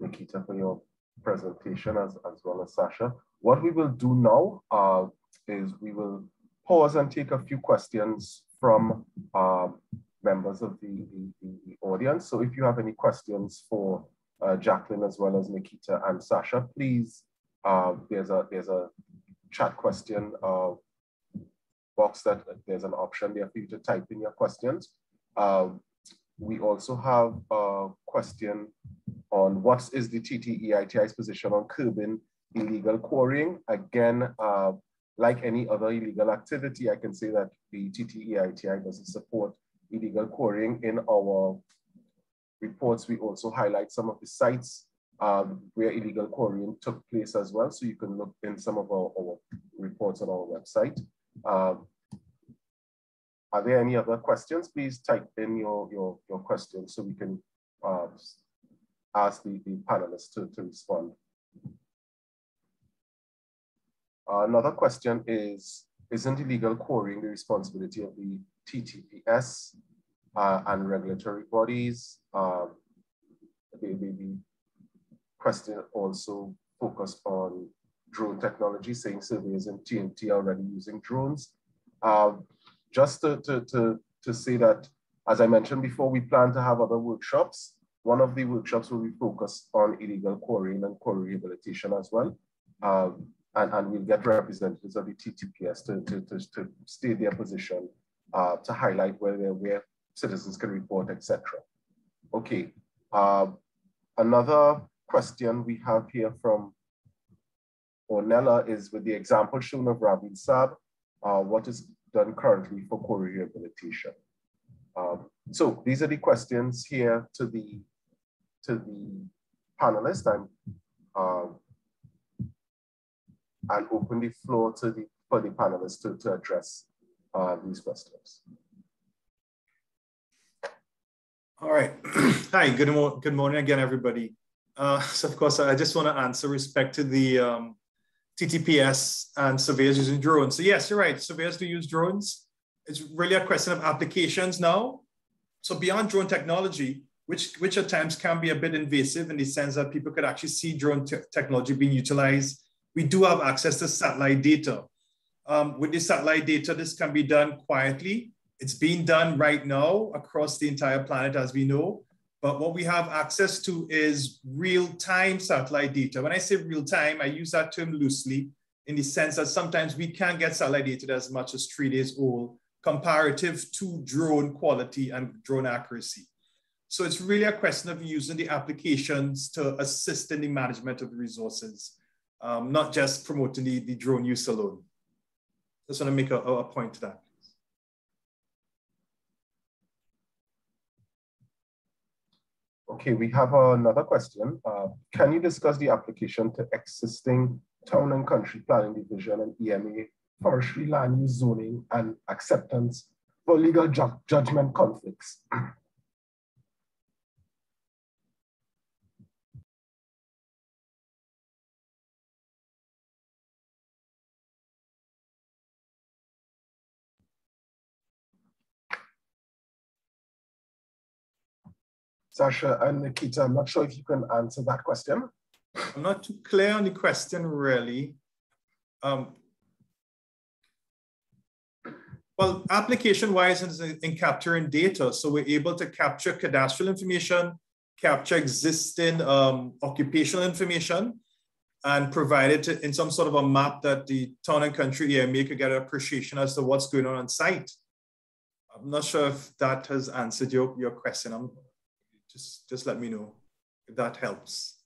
Nikita, for your presentation, as well as Sasha. What we will do now is we will pause and take a few questions from members of the audience. So if you have any questions for Jacqueline as well as Nikita and Sasha, please, there's a chat question box that there's an option there for you to type in your questions. We also have a question on what is the TTEITI's position on curbing illegal quarrying. Again, like any other illegal activity, I can say that the TTEITI doesn't support illegal quarrying. In our reports, we also highlight some of the sites where illegal quarrying took place as well. So you can look in some of our reports on our website. Are there any other questions? Please type in your questions so we can ask the panelists to respond. Another question is, isn't illegal quarrying the responsibility of the TTPS and regulatory bodies? The question also focused on drone technology, saying surveyors in TNT are already using drones. Just to say that, as I mentioned before, we plan to have other workshops. One of the workshops will be focused on illegal quarrying and quarry rehabilitation as well. And we'll get representatives of the TTPS to state their position, to highlight where citizens can report, etc. Okay. Another question we have here from Ornella is, with the example shown of Rabil Sab, what is done currently for quarry rehabilitation? So these are the questions here to the panelists. I'll open the floor for the panelists to address these questions. All right. Hi, good morning again, everybody. So of course, I just want to answer respect to the TTPS and surveyors using drones. So yes, you're right, surveyors do use drones. It's really a question of applications now. So beyond drone technology, which at times can be a bit invasive in the sense that people could actually see drone technology being utilized, we do have access to satellite data. With the satellite data, this can be done quietly. It's being done right now across the entire planet, as we know. But what we have access to is real-time satellite data. When I say real-time, I use that term loosely in the sense that sometimes we can get satellite data as much as 3 days old, comparative to drone quality and drone accuracy. So it's really a question of using the applications to assist in the management of the resources, not just promoting the drone use alone. Just want to make a point to that. Okay, we have another question. Can you discuss the application to existing town and country planning division and EMA forestry land use zoning and acceptance for legal judgment conflicts? Sasha and Nikita, I'm not sure if you can answer that question. I'm not too clear on the question, really. Well, application-wise is in capturing data. So we're able to capture cadastral information, capture existing occupational information, and provide it in some sort of a map that the town and country EMA could get an appreciation as to what's going on site. I'm not sure if that has answered your question. Just let me know if that helps.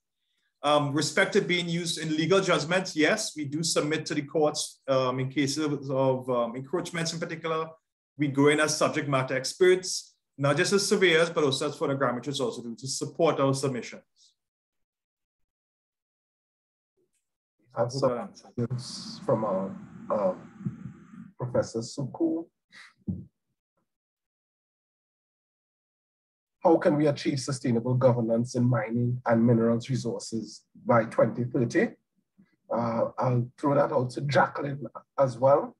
Respect to being used in legal judgments, yes, we do submit to the courts in cases of encroachments in particular. We go in as subject matter experts, not just as surveyors, but also as photogrammetrists also do to support our submissions. I have some answers from Professor Suku. How can we achieve sustainable governance in mining and minerals resources by 2030? I'll throw that out to Jacqueline as well.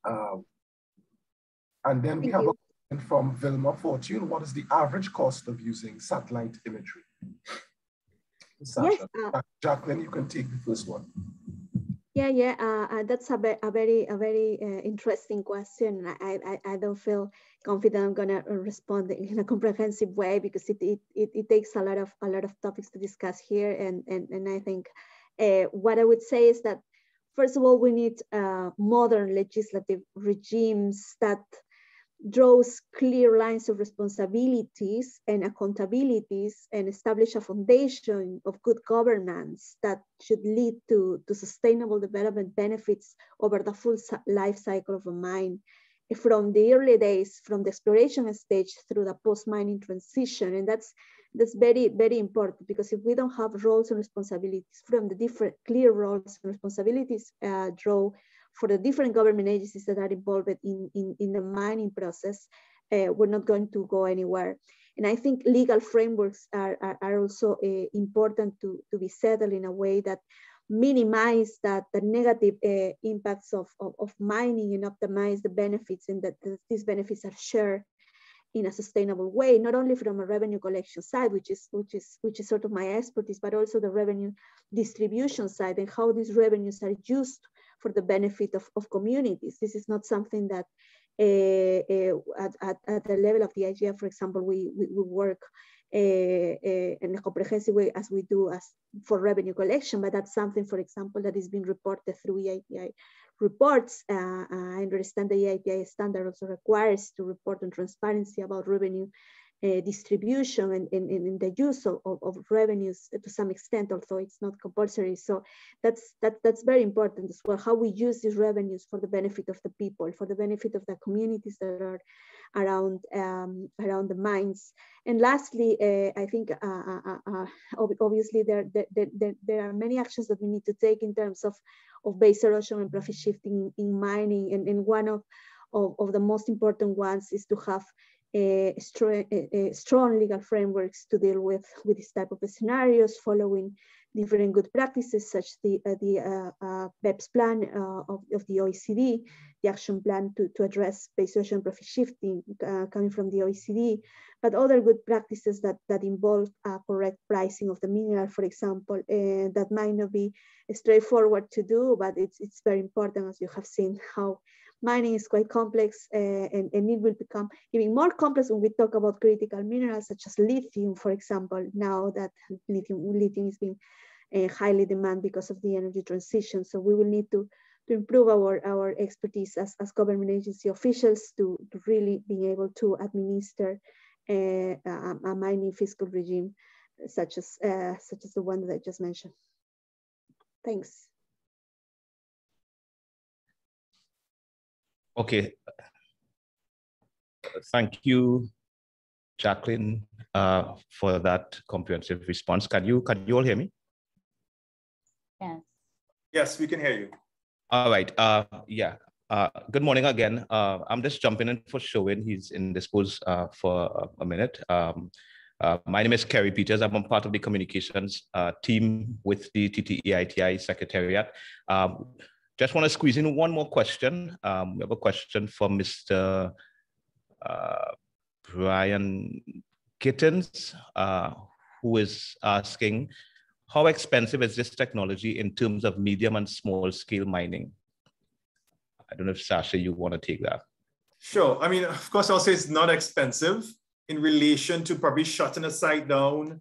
And then we have a question from Vilma Fortune. What is the average cost of using satellite imagery? Sasha, yes, Jacqueline, you can take the first one. That's a very interesting question. I don't feel confident I'm gonna respond in a comprehensive way because it takes a lot of topics to discuss here, and I think what I would say is that first of all we need modern legislative regimes that draws clear lines of responsibilities and accountabilities and establish a foundation of good governance that should lead to sustainable development benefits over the full life cycle of a mine, from the early days, from the exploration stage through the post-mining transition. And that's very, very important, because if we don't have roles and responsibilities from the different clear roles and responsibilities draw for the different government agencies that are involved in the mining process, we're not going to go anywhere. And I think legal frameworks are also important to be settled in a way that minimize the negative impacts of mining and optimize the benefits, and that these benefits are shared in a sustainable way, not only from a revenue collection side, which is sort of my expertise, but also the revenue distribution side and how these revenues are used for the benefit of communities. This is not something that at the level of the IGF, for example, we work in a comprehensive way as we do for revenue collection, but that's something, for example, that is being reported through EITI reports. I understand the EITI standard also requires to report on transparency about revenue distribution and the use of revenues to some extent, although it's not compulsory. So that's very important as well, how we use these revenues for the benefit of the people, for the benefit of the communities that are around the mines. And lastly, I think obviously there are many actions that we need to take in terms of base erosion and profit shifting in mining, and one of the most important ones is to have strong legal frameworks to deal with this type of scenarios, following different good practices, such the BEPS plan of the OECD, the action plan to address base erosion and profit shifting coming from the OECD, but other good practices that involve correct pricing of the mineral, for example, that might not be straightforward to do, but it's very important, as you have seen, how mining is quite complex, and it will become even more complex when we talk about critical minerals such as lithium, for example, now that lithium is being highly demanded because of the energy transition. So we will need to improve our expertise as government agency officials to really be able to administer a mining fiscal regime such as the one that I just mentioned. Thanks. Okay, thank you, Jacqueline, for that comprehensive response. Can you all hear me? Yes. Yes, we can hear you. All right. Yeah. Good morning again. I'm just jumping in for Sherwin. He's indisposed for a minute. My name is Kerry Peters. I'm part of the communications team with the TTEITI Secretariat. Just want to squeeze in one more question. We have a question from Mr. Brian Kittens, who is asking, how expensive is this technology in terms of medium and small scale mining? I don't know if Sasha, you want to take that. Sure. I mean, of course, I'll say it's not expensive in relation to probably shutting a site down,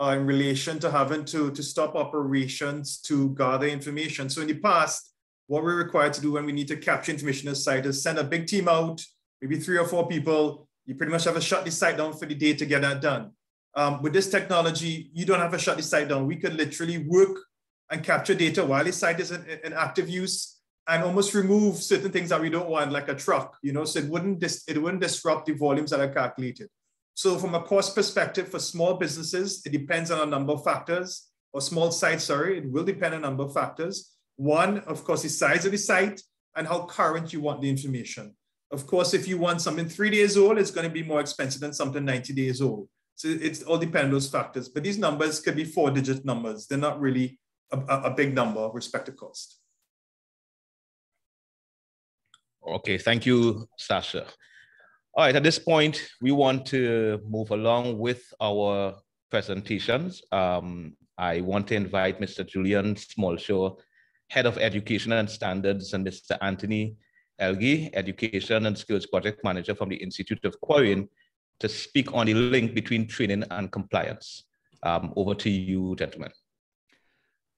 in relation to having to stop operations to gather information. So in the past, what we're required to do when we need to capture information on the site is send a big team out, maybe 3 or 4 people. You pretty much have to shut the site down for the day to get that done. With this technology, you don't have to shut the site down. We could literally work and capture data while the site is in active use and almost remove certain things that we don't want, like a truck, so it wouldn't disrupt the volumes that are calculated. So from a cost perspective for small businesses, it depends on a number of factors, or small sites, sorry, it will depend on a number of factors. One, of course, the size of the site and how current you want the information. Of course, if you want something 3 days old, it's going to be more expensive than something 90 days old. So it's all depends on those factors. But these numbers could be 4-digit numbers. They're not really a big number with respect to cost. Okay, thank you, Sasha. All right, at this point, we want to move along with our presentations. I want to invite Mr. Julian Smallshaw, Head of Education and Standards, and Mr. Anthony Elgi, Education and Skills Project Manager from the Institute of Quarrying, to speak on the link between training and compliance. Over to you, gentlemen.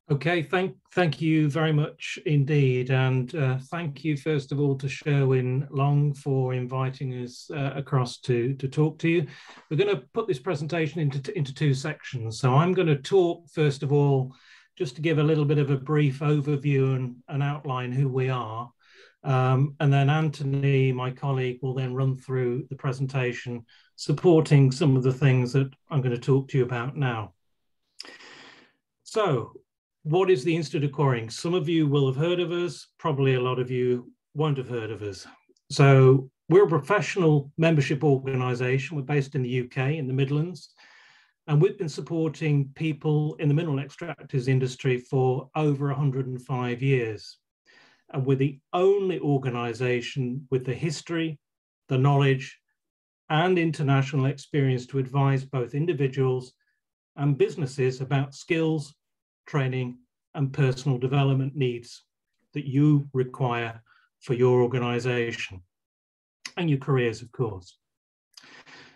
Okay, thank you very much indeed. And thank you, first of all, to Sherwin Long for inviting us across to talk to you. We're going to put this presentation into 2 sections. So I'm going to talk, first of all, just to give a little bit of a brief overview and outline who we are. And then Anthony, my colleague, will then run through the presentation, supporting some of the things that I'm going to talk to you about now. So, what is the Institute of Quarrying? Some of you will have heard of us, probably a lot of you won't have heard of us. So We're a professional membership organisation. We're based in the UK, in the Midlands, and we've been supporting people in the mineral extractives industry for over 105 years. And we're the only organisation with the history, the knowledge, and international experience to advise both individuals and businesses about skills, training, and personal development needs that you require for your organisation and your careers, of course.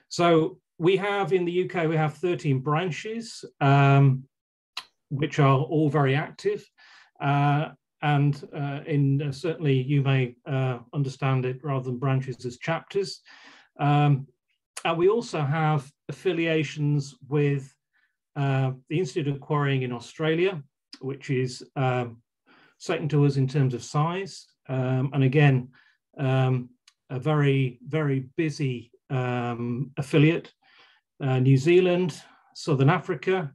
So we have in the UK, we have 13 branches, which are all very active. Certainly you may understand it rather than branches as chapters. And we also have affiliations with the Institute of Quarrying in Australia, which is second to us in terms of size. And again, a very, very busy affiliate. New Zealand, Southern Africa,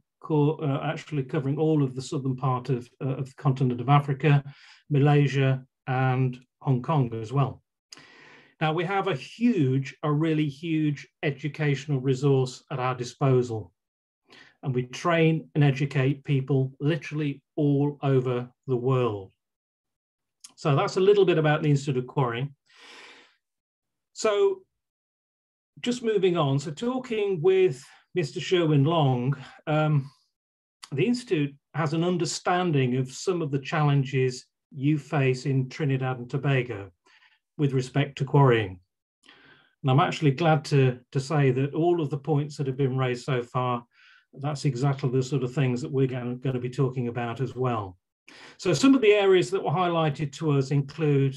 actually covering all of the southern part of the continent of Africa, Malaysia, and Hong Kong as well. Now we have a really huge educational resource at our disposal. And we train and educate people literally all over the world. So that's a little bit about the Institute of Quarrying. So just moving on, so talking with Mr. Sherwin-Long, the Institute has an understanding of some of the challenges you face in Trinidad and Tobago with respect to quarrying. And I'm actually glad to say that all of the points that have been raised so far, that's exactly the sort of things that we're going to be talking about as well. So some of the areas that were highlighted to us include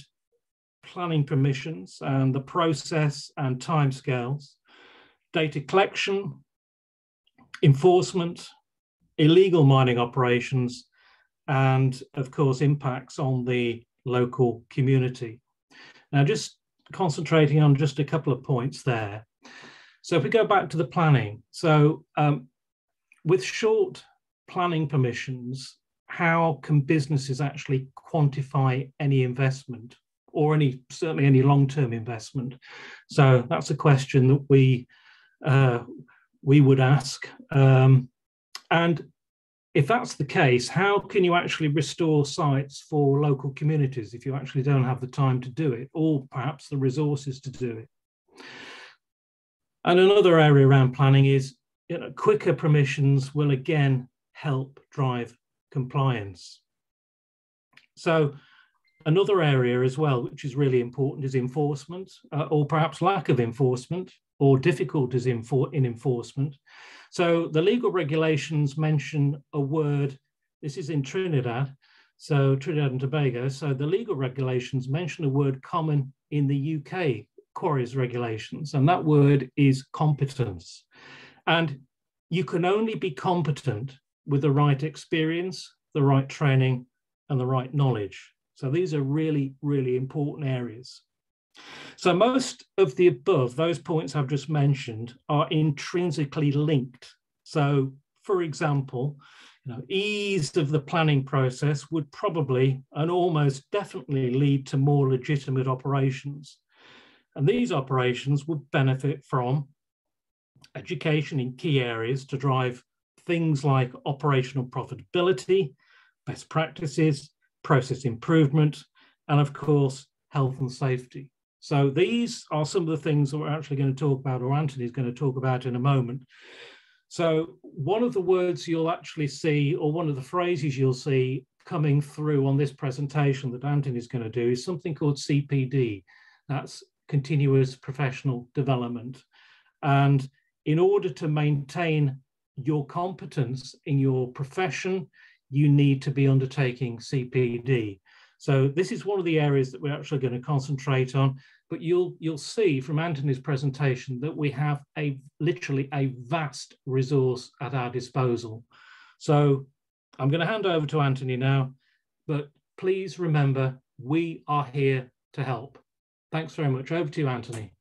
planning permissions and the process and timescales, data collection, enforcement, illegal mining operations, and of course impacts on the local community. Now just concentrating on just a couple of points there. So if we go back to the planning, so with short planning permissions, how can businesses actually quantify any investment or certainly any long-term investment? So that's a question that we would ask. And if that's the case, how can you actually restore sites for local communities if you actually don't have the time to do it, or perhaps the resources to do it? And another area around planning is, quicker permissions will again help drive compliance. So another area as well, which is really important, is enforcement, or perhaps lack of enforcement, or difficulties in enforcement. So the legal regulations mention a word, this is in Trinidad, so Trinidad and Tobago. So the legal regulations mention a word common in the UK quarries regulations, and that word is competence. And you can only be competent with the right experience, the right training, and the right knowledge. So these are really, really important areas. So most of the above, those points I've just mentioned, are intrinsically linked. So for example, ease of the planning process would probably and almost definitely lead to more legitimate operations. And these operations would benefit from education in key areas to drive things like operational profitability, best practices, process improvement, and of course, health and safety. So these are some of the things that we're actually going to talk about, or Anthony's going to talk about in a moment. So one of the words you'll actually see, or one of the phrases you'll see coming through on this presentation that Anthony's going to do, is something called CPD. That's continuous professional development. And in order to maintain your competence in your profession, you need to be undertaking CPD. So this is one of the areas that we're actually going to concentrate on, but you'll see from Anthony's presentation that we have literally a vast resource at our disposal. So I'm going to hand over to Anthony now, but please remember, we are here to help. Thanks very much. Over to you, Anthony.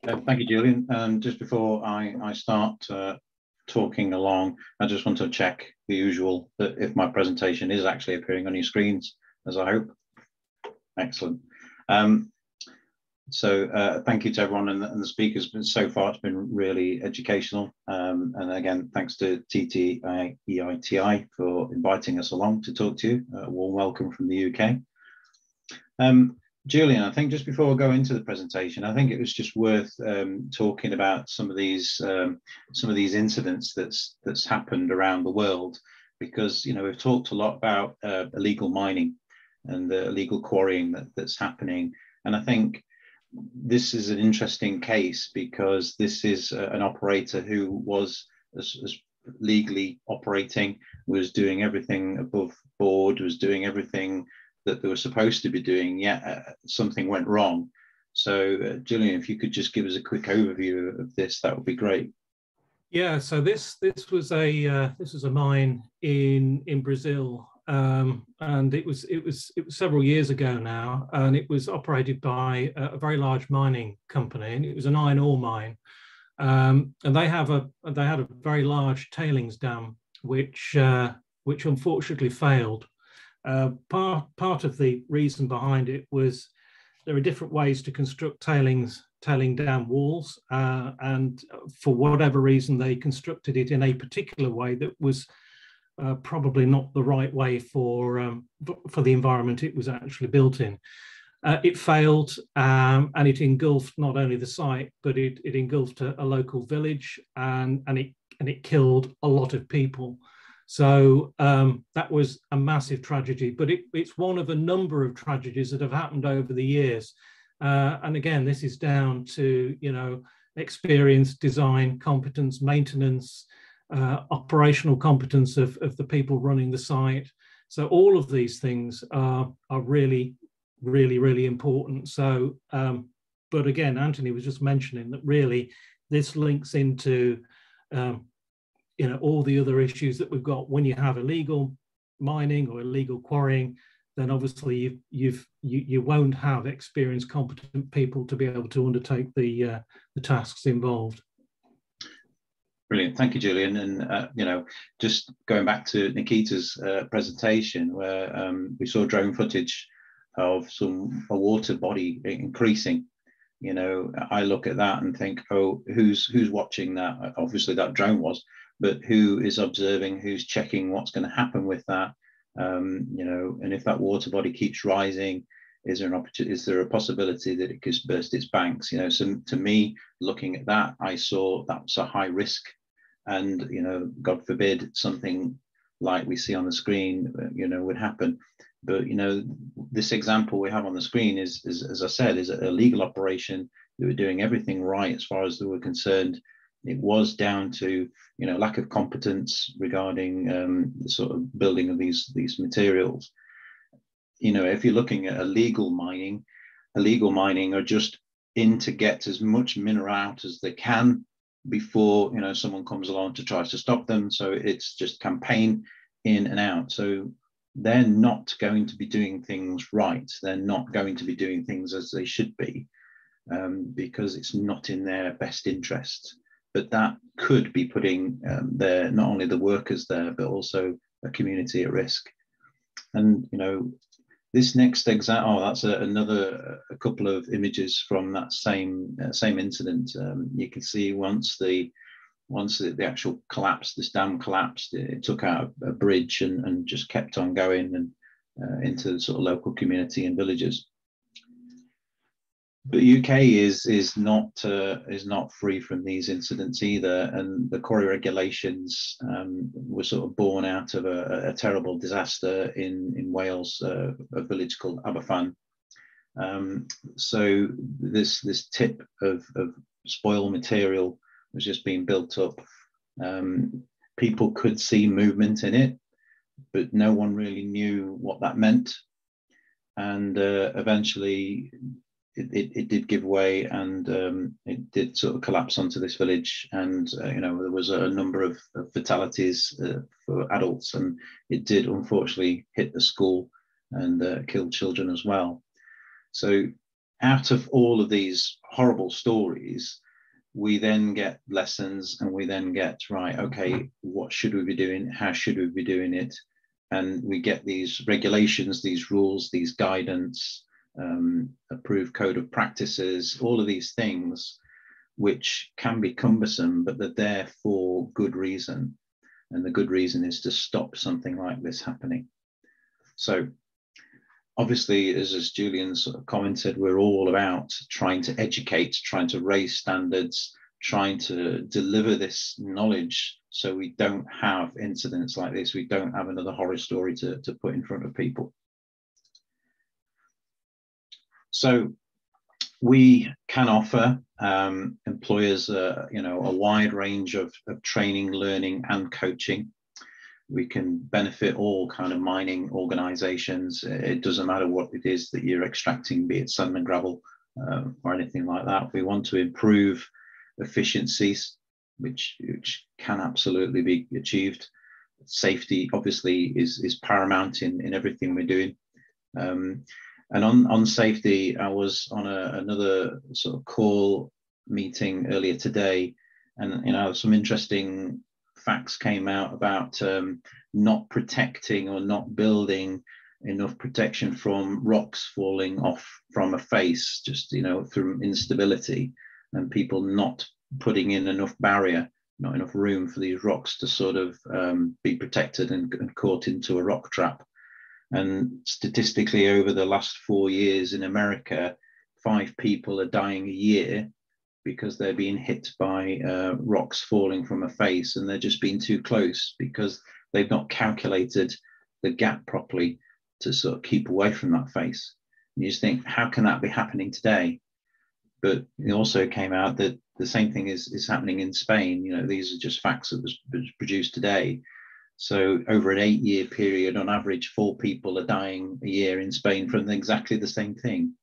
Thank you, Julian. And just before I start talking along, I just want to check the usual, that if my presentation is actually appearing on your screens, as I hope. Excellent. So thank you to everyone and the speakers. So far, it's been really educational. And again, thanks to TTEITI for inviting us along to talk to you. A warm welcome from the UK. Julian, I think just before we go into the presentation, I think it was just worth talking about some of these incidents that's happened around the world, because we've talked a lot about illegal mining and the illegal quarrying that's happening, and I think this is an interesting case because this is an operator who was as legally operating, was doing everything above board, was doing everything that they were supposed to be doing, yet something went wrong. So Julian, if you could just give us a quick overview of this, that would be great. Yeah, so this was a mine in Brazil, and it was several years ago now, and it was operated by a very large mining company, and it was an iron ore mine, and they had a very large tailings dam which unfortunately failed. Part of the reason behind it was there are different ways to construct tailing dam walls, and for whatever reason they constructed it in a particular way that was probably not the right way for the environment it was actually built in. It failed, and it engulfed not only the site, but it engulfed a local village, and it killed a lot of people. So that was a massive tragedy, but it's one of a number of tragedies that have happened over the years. And again, this is down to, experience, design, competence, maintenance, operational competence of the people running the site. So all of these things are really, really, really important. So, but again, Anthony was just mentioning that really this links into all the other issues that we've got when you have illegal mining or illegal quarrying. Then obviously you won't have experienced, competent people to be able to undertake the tasks involved. Brilliant, thank you, Julian. And just going back to Nikita's presentation, where we saw drone footage of a water body increasing. I look at that and think, oh, who's watching that? Obviously, that drone was, but who is observing? Who's checking what's going to happen with that? And if that water body keeps rising, is there a possibility that it could burst its banks? So to me, looking at that, I saw that's a high risk, and God forbid something like we see on the screen, would happen. But this example we have on the screen is as I said, is a legal operation. They were doing everything right as far as they were concerned. It was down to lack of competence regarding the sort of building of these materials. If you're looking at illegal mining are just in to get as much mineral out as they can before someone comes along to try to stop them. So it's just campaign in and out. So they're not going to be doing things right. They're not going to be doing things as they should be, because it's not in their best interest. But that could be putting not only the workers there, but also a community at risk. And this next example, that's a couple of images from that same incident. You can see once the actual collapse, this dam collapsed, it took out a bridge and just kept on going and into the sort of local community and villages. But UK is not free from these incidents either, and the quarry regulations were sort of born out of a terrible disaster in Wales, a village called Aberfan. So this tip of spoil material was just being built up. People could see movement in it, but no one really knew what that meant, and eventually it did give way, and it did sort of collapse onto this village, and there was a number of fatalities for adults, and it did unfortunately hit the school and kill children as well. So out of all of these horrible stories, we then get lessons, and we then get, right, okay, what should we be doing? How should we be doing it? And we get these regulations, these rules, these guidance, approved code of practices, all of these things which can be cumbersome, but they're there for good reason. And the good reason is to stop something like this happening. So obviously, as Julian sort of commented, we're all about trying to educate, trying to raise standards, trying to deliver this knowledge so we don't have incidents like this. We don't have another horror story to put in front of people. So we can offer employers, a wide range of training, learning, and coaching. We can benefit all kind of mining organizations. It doesn't matter what it is that you're extracting, be it sand and gravel or anything like that. We want to improve efficiencies, which can absolutely be achieved. Safety obviously is paramount in everything we're doing. And on safety, I was on another sort of call meeting earlier today, and some interesting facts came out about not protecting or not building enough protection from rocks falling off from a face, just through instability, and people not putting in enough barrier, not enough room for these rocks to sort of be protected and caught into a rock trap. And statistically, over the last 4 years in America, 5 people are dying a year because they're being hit by rocks falling from a face, and they're just being too close because they've not calculated the gap properly to sort of keep away from that face. And you just think, how can that be happening today? But it also came out that the same thing is happening in Spain. These are just facts that was produced today. So over an 8-year period, on average, 4 people are dying a year in Spain from exactly the same thing.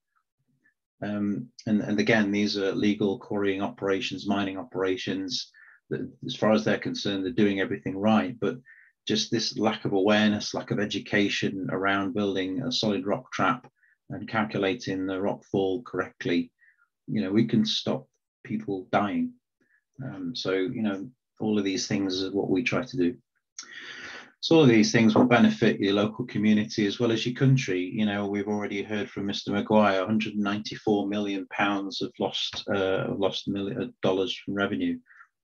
And again, these are legal quarrying operations, mining operations, that, as far as they're concerned, they're doing everything right. But just this lack of awareness, lack of education around building a solid rock trap and calculating the rock fall correctly, we can stop people dying. So, all of these things is what we try to do. So all of these things will benefit your local community as well as your country. We've already heard from Mr. Maguire, 194 million pounds of lost dollars from revenue.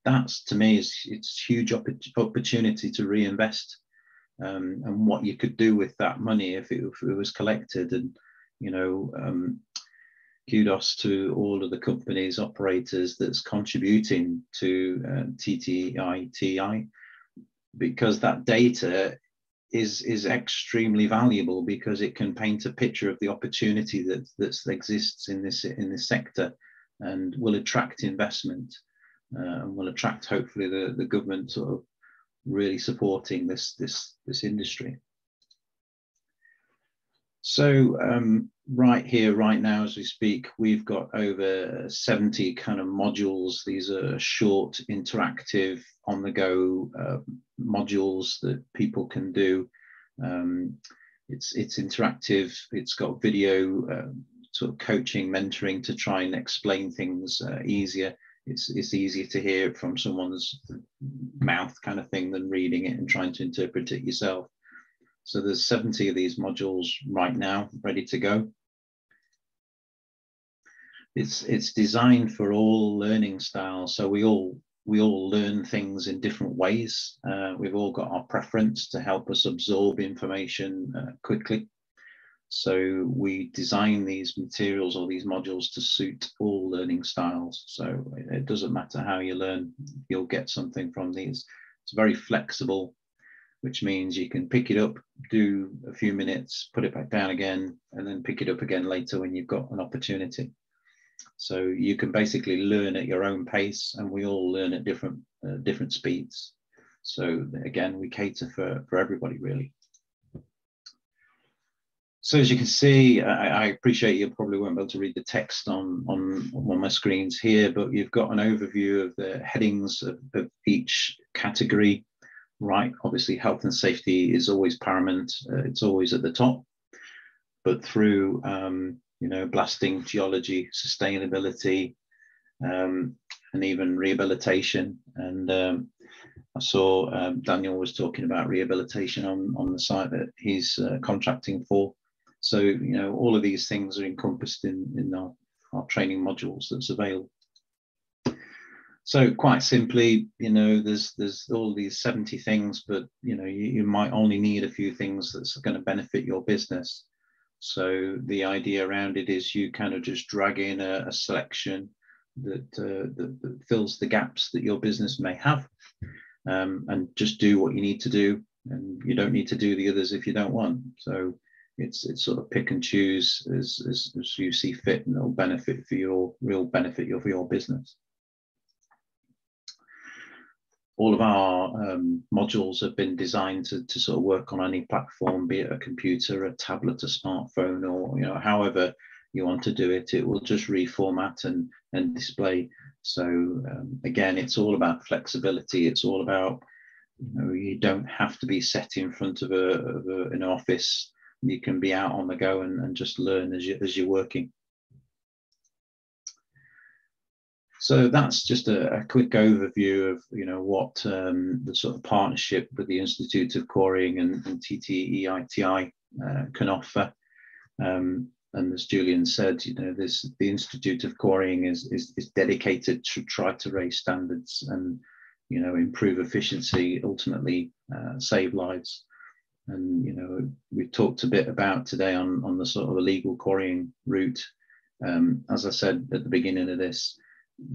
That's, to me, it's huge opportunity to reinvest, and what you could do with that money if it was collected. And kudos to all of the companies, operators that's contributing to TTEITI, because that data is extremely valuable, because it can paint a picture of the opportunity that exists in this sector, and will attract investment, and will attract, hopefully, the government sort of really supporting this industry. So right here, right now, as we speak, we've got over 70 kind of modules. These are short, interactive, on-the-go modules that people can do. It's interactive. It's got video sort of coaching, mentoring to try and explain things easier. It's easier to hear it from someone's mouth kind of thing than reading it and trying to interpret it yourself. So there's 70 of these modules right now ready to go. It's designed for all learning styles. So we all learn things in different ways. We've all got our preference to help us absorb information quickly. So we design these materials or these modules to suit all learning styles. So it doesn't matter how you learn, you'll get something from these. It's very flexible, which means you can pick it up, do a few minutes, put it back down again, and then pick it up again later when you've got an opportunity. So you can basically learn at your own pace, and we all learn at different speeds. So again, we cater for everybody, really. So as you can see, I appreciate you probably won't be able to read the text on my screens here, but you've got an overview of the headings of each category. Right, obviously health and safety is always paramount. It's always at the top, but through blasting, geology, sustainability, and even rehabilitation. And I saw Daniel was talking about rehabilitation on the site that he's contracting for. So, you know, all of these things are encompassed in our training modules that's available. So quite simply, you know, there's all these 70 things, but, you know, you might only need a few things that's going to benefit your business. So the idea around it is you kind of just drag in a selection that fills the gaps that your business may have, and just do what you need to do. And you don't need to do the others if you don't want. So it's sort of pick and choose as you see fit, and it'll benefit for your for your business. All of our modules have been designed to sort of work on any platform, be it a computer, a tablet, a smartphone, or, you know, however you want to do it. It will just reformat and display. So again, it's all about flexibility. It's all about, you know, you don't have to be set in front of an office. You can be out on the go and just learn as you're working. So that's just a quick overview of, you know, what the sort of partnership with the Institute of Quarrying and TTEITI can offer. And as Julian said, you know, the Institute of Quarrying is dedicated to try to raise standards and, you know, improve efficiency, ultimately save lives. And, you know, we talked a bit about today on the sort of illegal quarrying route. As I said at the beginning of this,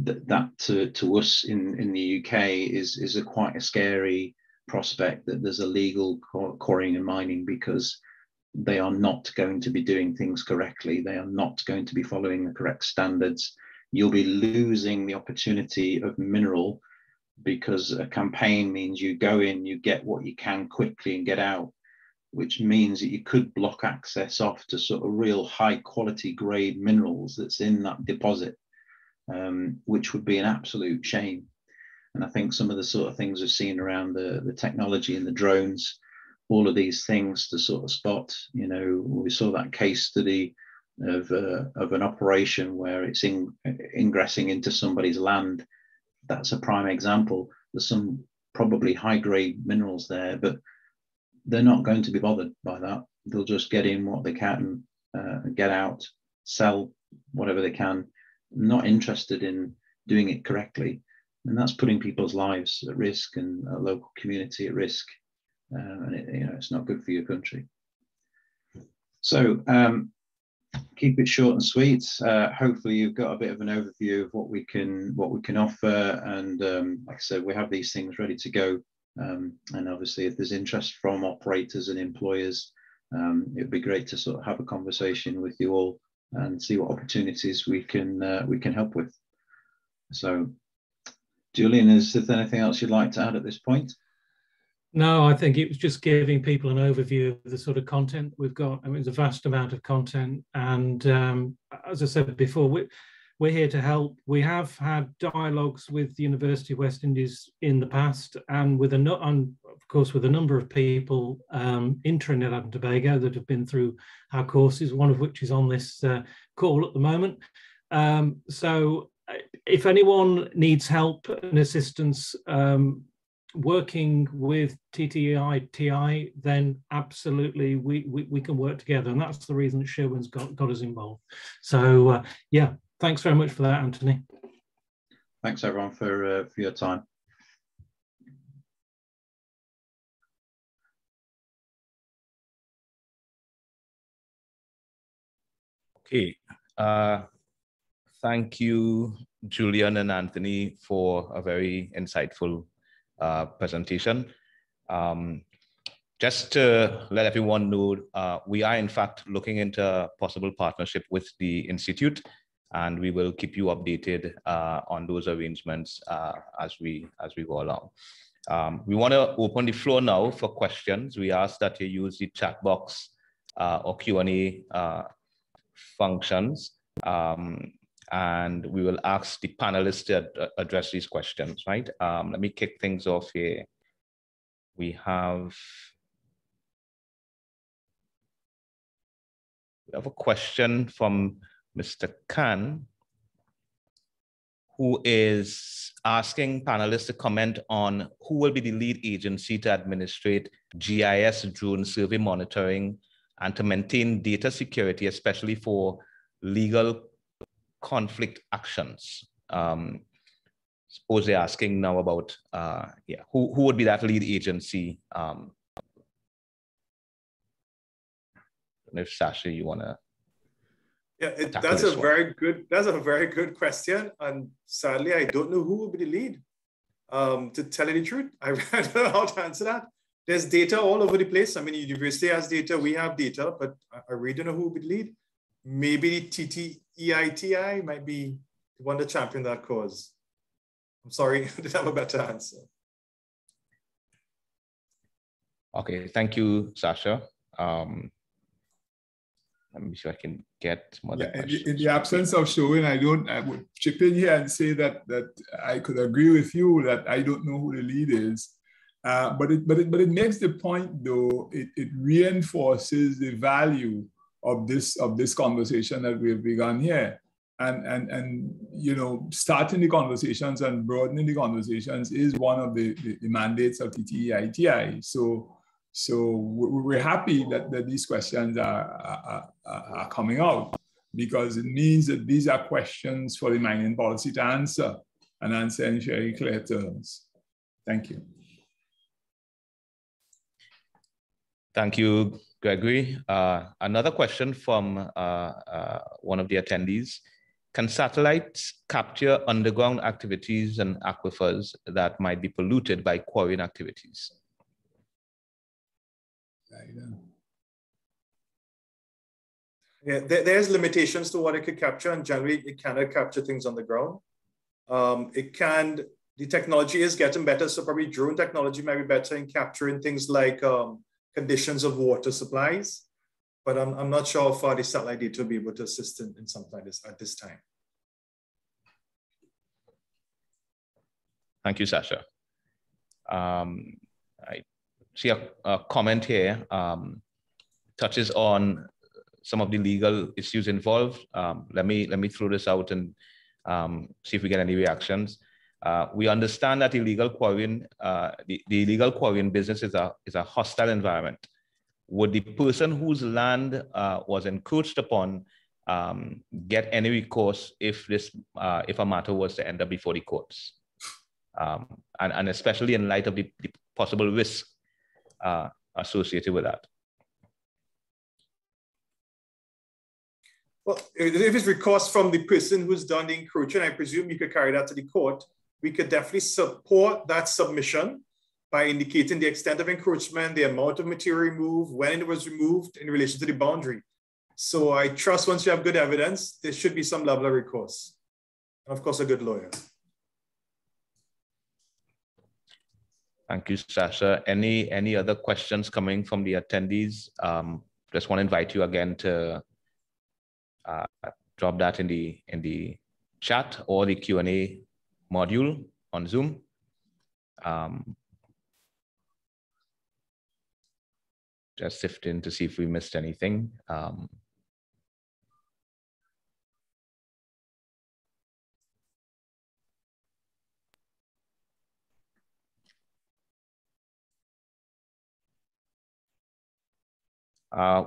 that to us in the UK is quite a scary prospect, that there's illegal quarrying and mining, because they are not going to be doing things correctly. They are not going to be following the correct standards. You'll be losing the opportunity of mineral, because a campaign means you go in, you get what you can quickly and get out, which means that you could block access off to sort of real high quality grade minerals that's in that deposit. Which would be an absolute shame. And I think some of the sort of things we've seen around the technology and the drones, all of these things to sort of spot, you know, we saw that case study of an operation where it's ingressing into somebody's land. That's a prime example. There's some probably high grade minerals there, but they're not going to be bothered by that. They'll just get in what they can, get out, sell whatever they can. Not interested in doing it correctly, and that's putting people's lives at risk and a local community at risk, and you know, it's not good for your country. So keep it short and sweet. Hopefully you've got a bit of an overview of what we can offer, and like I said, we have these things ready to go, and obviously if there's interest from operators and employers, it'd be great to sort of have a conversation with you all and see what opportunities we can help with. So, Julian, is there anything else you'd like to add at this point? No, I think it was just giving people an overview of the sort of content we've got. I mean, it's a vast amount of content, and as I said before, we're here to help. We have had dialogues with the University of West Indies in the past, and of course with a number of people in Trinidad and Tobago that have been through our courses, one of which is on this call at the moment. So if anyone needs help and assistance working with TTEITI, then absolutely we can work together, and that's the reason that Sherwin's got us involved. So yeah, thanks very much for that, Anthony. Thanks everyone for your time. Okay, thank you, Julian and Anthony, for a very insightful presentation. Just to let everyone know, we are in fact looking into possible partnership with the Institute, and we will keep you updated on those arrangements as we go along. We want to open the floor now for questions. We ask that you use the chat box or Q&A functions, and we will ask the panelists to address these questions, right? Let me kick things off here. We have a question from Mr. Khan, who is asking panelists to comment on who will be the lead agency to administrate GIS drone survey monitoring and to maintain data security, especially for legal conflict actions. Suppose they're asking now about, who would be that lead agency? If Sasha, you wanna? Yeah, that's a very good question. And sadly, I don't know who will be the lead. To tell you the truth, I don't know how to answer that. There's data all over the place. I mean, the university has data, we have data, but I really don't know who will be the lead. Maybe the TTEITI might be the one to champion that cause. I'm sorry, I didn't have a better answer. Okay, thank you, Sasha. Let me see if I can get some other questions. In the absence of showing, I would chip in here and say that I could agree with you that I don't know who the lead is. But it makes the point, though, it reinforces the value of this conversation that we've begun here. And you know, starting the conversations and broadening the conversations is one of the mandates of TTEITI. So we're happy that these questions are coming out, because it means that these are questions for the mining policy to answer, and answer in very clear terms. Thank you. Thank you, Gregory. Another question from one of the attendees. Can satellites capture underground activities and aquifers that might be polluted by quarrying activities? Yeah, there's limitations to what it could capture, and generally it cannot capture things on the ground. The technology is getting better, so probably drone technology might be better in capturing things like conditions of water supplies, but I'm not sure how far the satellite data will be able to assist in something like this at this time. Thank you, Sasha. I see a comment here, touches on some of the legal issues involved. Let me throw this out and see if we get any reactions. We understand that illegal quarrying, the illegal quarrying business is a hostile environment. Would the person whose land was encroached upon get any recourse if a matter was to end up before the courts? And especially in light of the possible risk associated with that. Well, if it's recourse from the person who's done the encroaching, I presume you could carry that to the court. We could definitely support that submission by indicating the extent of encroachment, the amount of material removed, when it was removed in relation to the boundary. So I trust once you have good evidence, there should be some level of recourse. And of course, a good lawyer. Thank you, Sasha. Any other questions coming from the attendees? Just want to invite you again to drop that in the chat or the Q&A module on Zoom. Just sifting to see if we missed anything.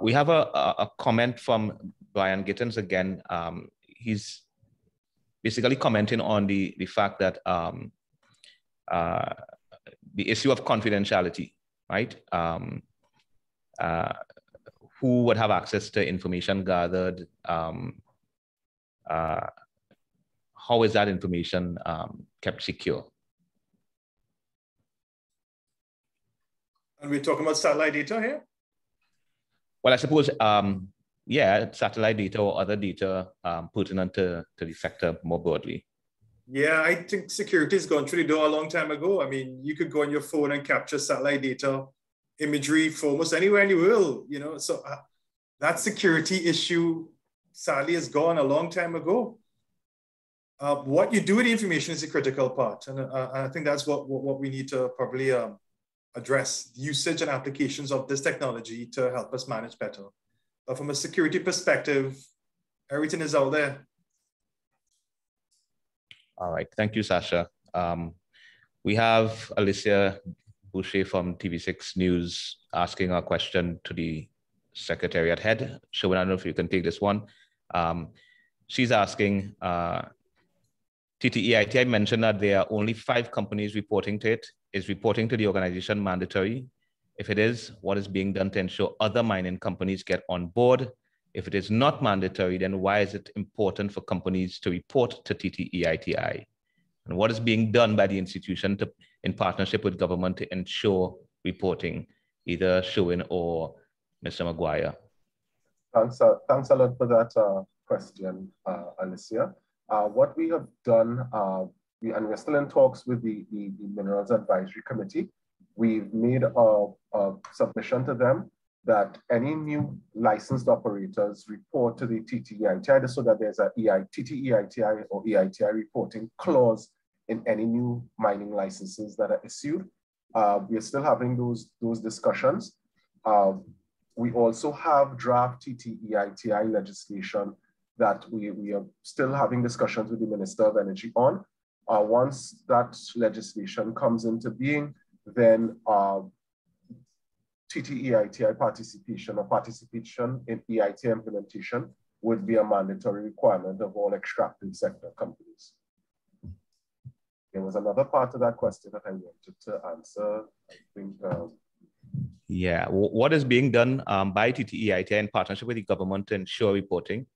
We have a comment from Brian Gittins again. He's basically commenting on the fact that the issue of confidentiality, right? Who would have access to information gathered? How is that information kept secure? And we're talking about satellite data here? Well, I suppose, yeah, satellite data or other data pertinent to the sector more broadly. Yeah, I think security has gone through the door a long time ago. I mean, you could go on your phone and capture satellite data, imagery for almost anywhere in the world, you know. So that security issue, sadly, is gone a long time ago. What you do with the information is a critical part. And I think that's what we need to probably address, usage and applications of this technology to help us manage better. But from a security perspective, everything is out there. All right, thank you, Sasha. We have Alicia Boucher from TV6 News asking a question to the Secretariat head. Sherwin, I don't know if you can take this one. She's asking, TTEITI mentioned that there are only 5 companies reporting to it. Is reporting to the organization mandatory? If it is, what is being done to ensure other mining companies get on board? If it is not mandatory, then why is it important for companies to report to TTEITI? And what is being done by the institution in partnership with government to ensure reporting, either Sherwin or Mr. Maguire? Thanks a lot for that question, Alicia. What we have done, and we're still in talks with the Minerals Advisory Committee. We've made a submission to them that any new licensed operators report to the TTEITI so that there's a TTEITI or EITI reporting clause in any new mining licenses that are issued. We are still having those discussions. We also have draft TTEITI legislation that we are still having discussions with the Minister of Energy on. Once that legislation comes into being, then TTEITI participation in EITI implementation would be a mandatory requirement of all extractive sector companies. There was another part of that question that I wanted to answer. I think. Yeah, what is being done by TTEITI in partnership with the government to ensure reporting?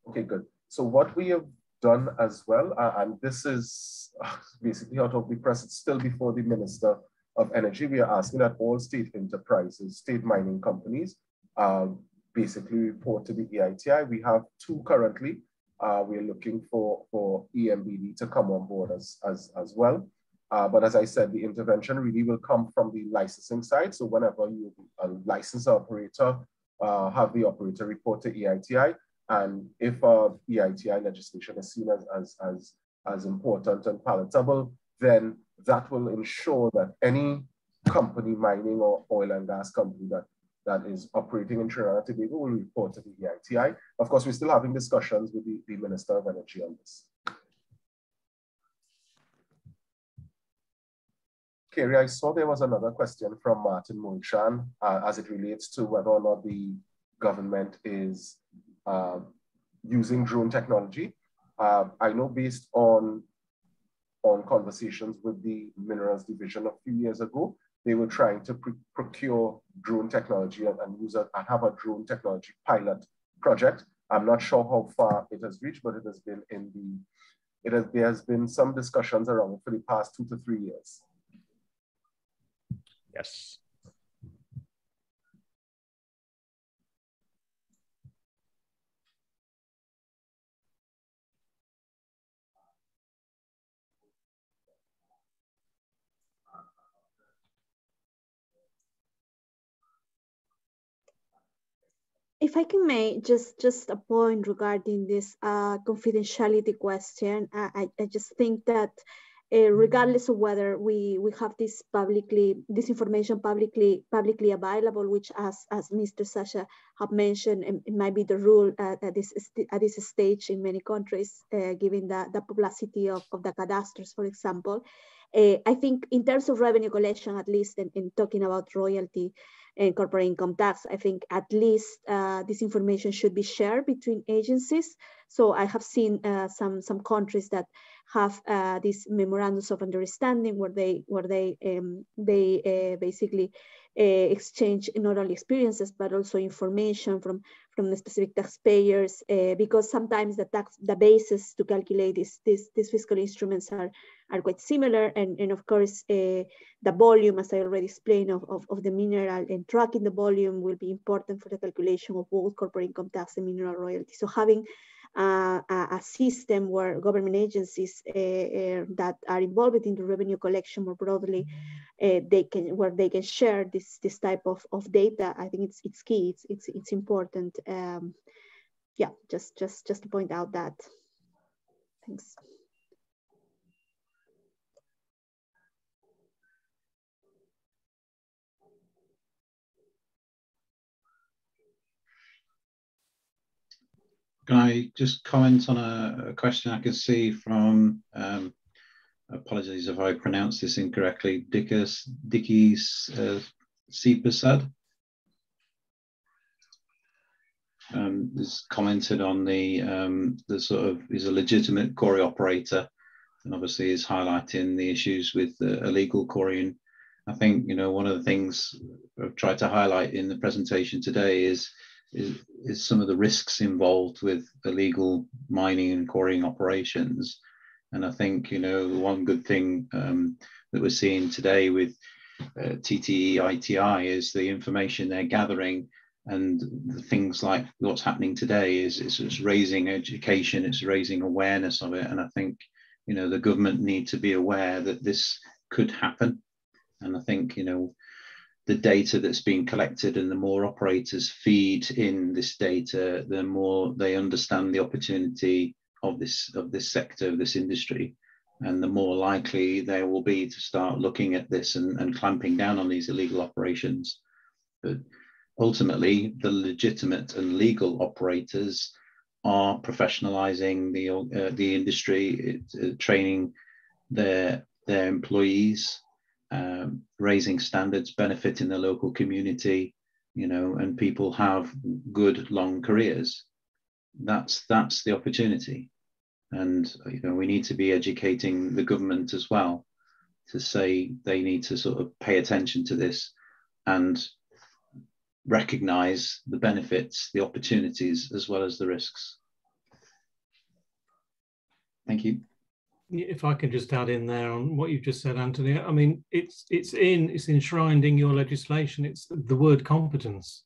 Okay, good. So what we have done as well, and this is basically out of the press, it's still before the Minister of Energy. We are asking that all state enterprises, state mining companies, basically report to the EITI. We have 2 currently. We're looking for EMBD to come on board as well. But as I said, the intervention really will come from the licensing side. So whenever you a licensed operator, have the operator report to EITI, and if EITI legislation is seen as important and palatable, then that will ensure that any company, mining or oil and gas company that is operating in Trinidad and Tobago will report to the EITI. Of course, we're still having discussions with the Minister of Energy on this. Kerry, I saw there was another question from Martin Monchan as it relates to whether or not the government is using drone technology. I know based on conversations with the Minerals Division a few years ago, they were trying to procure drone technology and have a drone technology pilot project. I'm not sure how far it has reached, but it has been there has been some discussions around it for the past 2 to 3 years. Yes. If I can make just a point regarding this confidentiality question, I just think that regardless of whether we have this information publicly available, which as Mr. Sasha have mentioned, it might be the rule at this stage in many countries, given the publicity of the cadastres, for example. I think in terms of revenue collection, at least in talking about royalty and corporate income tax, I think at least this information should be shared between agencies. So I have seen some countries that have these memorandums of understanding where they basically exchange not only experiences but also information from the specific taxpayers, because sometimes the basis to calculate these fiscal instruments are quite similar, and of course the volume, as I already explained, of the mineral, and tracking the volume will be important for the calculation of both corporate income tax and mineral royalty. So having a system where government agencies that are involved in the revenue collection more broadly, they can share this type of data, I think it's key. It's important. Yeah, just to point out that. Thanks. Can I just comment on a question I can see from, apologies if I pronounce this incorrectly, Dickies Sipasad? has commented on the sort of, is a legitimate quarry operator, and obviously is highlighting the issues with illegal quarrying. I think, you know, one of the things I've tried to highlight in the presentation today is some of the risks involved with illegal mining and quarrying operations. And I think, you know, one good thing that we're seeing today with TTEITI is the information they're gathering, and the things like what's happening today is it's raising education, it's raising awareness of it. And I think, you know, the government need to be aware that this could happen. And I think, you know, the data that's being collected, and the more operators feed in this data, the more they understand the opportunity of this sector, of this industry, and the more likely they will be to start looking at this and clamping down on these illegal operations. But ultimately, the legitimate and legal operators are professionalizing the industry, training their employees, raising standards, benefiting the local community, you know, and people have good long careers. That's the opportunity. And, you know, we need to be educating the government as well to say they need to sort of pay attention to this and recognize the benefits, the opportunities, as well as the risks. Thank you. If I could just add in there on what you've just said, Anthony, I mean, it's enshrined in your legislation. It's the word competence,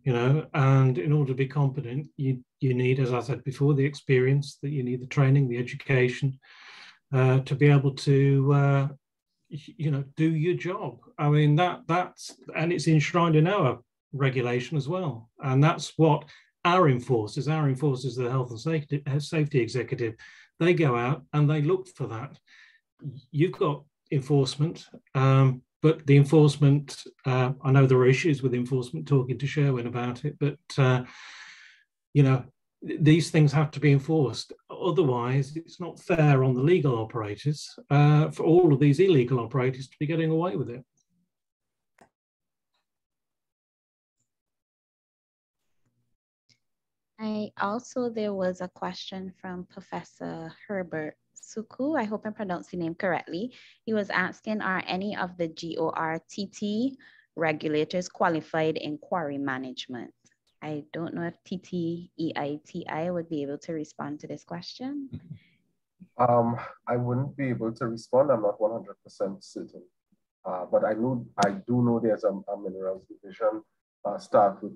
you know, and in order to be competent, you need, as I said before, the experience, that you need the training, the education to be able to, you know, do your job. I mean, that's, and it's enshrined in our regulation as well. And that's what our enforcers, the health and safety executive, they go out and they look for that. You've got enforcement, but the enforcement, I know there are issues with enforcement, talking to Sherwin about it, but, you know, these things have to be enforced. Otherwise, it's not fair on the legal operators for all of these illegal operators to be getting away with it. There was a question from Professor Herbert Suku. I hope I'm pronouncing the name correctly. He was asking, are any of the GORTT regulators qualified in quarry management? I don't know if TTEITI would be able to respond to this question. I wouldn't be able to respond. I'm not 100% certain. But I do know there's a minerals division staff with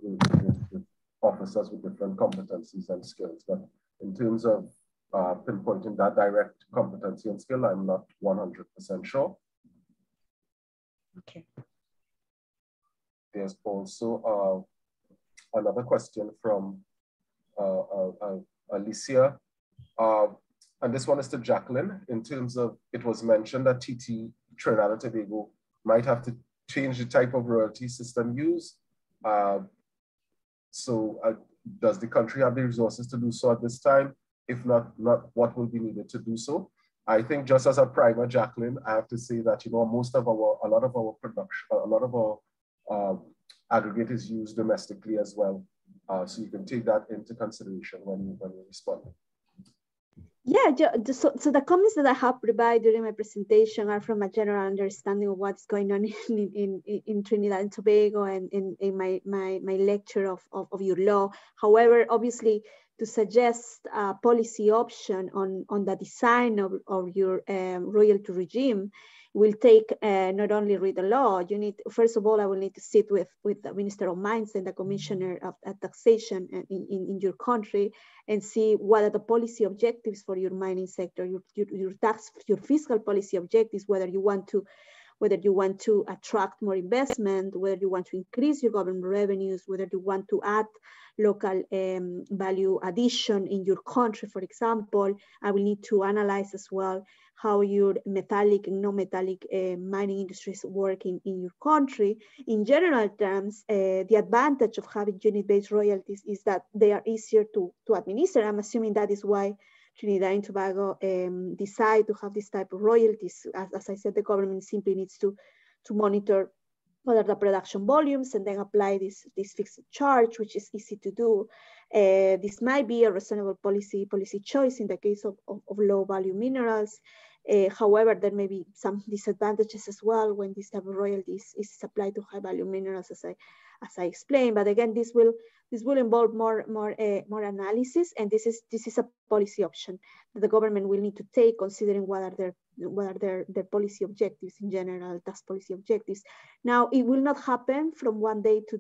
officers with different competencies and skills. But in terms of pinpointing that direct competency and skill, I'm not 100% sure. Okay. There's also another question from Alicia. And this one is to Jacqueline. In terms of, it was mentioned that Trinidad and Tobago might have to change the type of royalty system used. So does the country have the resources to do so at this time? If not, what will be needed to do so? I think just as a primer, Jacqueline, I have to say that, you know, a lot of our production, a lot of our aggregate is used domestically as well. So you can take that into consideration when you respond. Yeah, so the comments that I have provided during my presentation are from a general understanding of what's going on in Trinidad and Tobago and in my lecture of your law. However, obviously, to suggest a policy option on the design of your royalty regime will take not only read the law. You need, first of all, I will need to sit with the Minister of Mines and the Commissioner of Taxation in your country and see what are the policy objectives for your mining sector, your fiscal policy objectives, whether you want to attract more investment, whether you want to increase your government revenues, whether you want to add local value addition in your country, for example. I will need to analyze as well how your metallic and non-metallic mining industries work in your country. In general terms, the advantage of having unit-based royalties is that they are easier to administer. I'm assuming that is why Trinidad and Tobago decide to have this type of royalties. As I said, the government simply needs to monitor what are the production volumes, and then apply this fixed charge, which is easy to do. This might be a reasonable policy choice in the case of low value minerals. However, there may be some disadvantages as well when this type of royalties is applied to high value minerals, as I explained. But again, this will involve more analysis, and this is a policy option that the government will need to take, considering what are their policy objectives in general, tax policy objectives. Now, it will not happen from one day to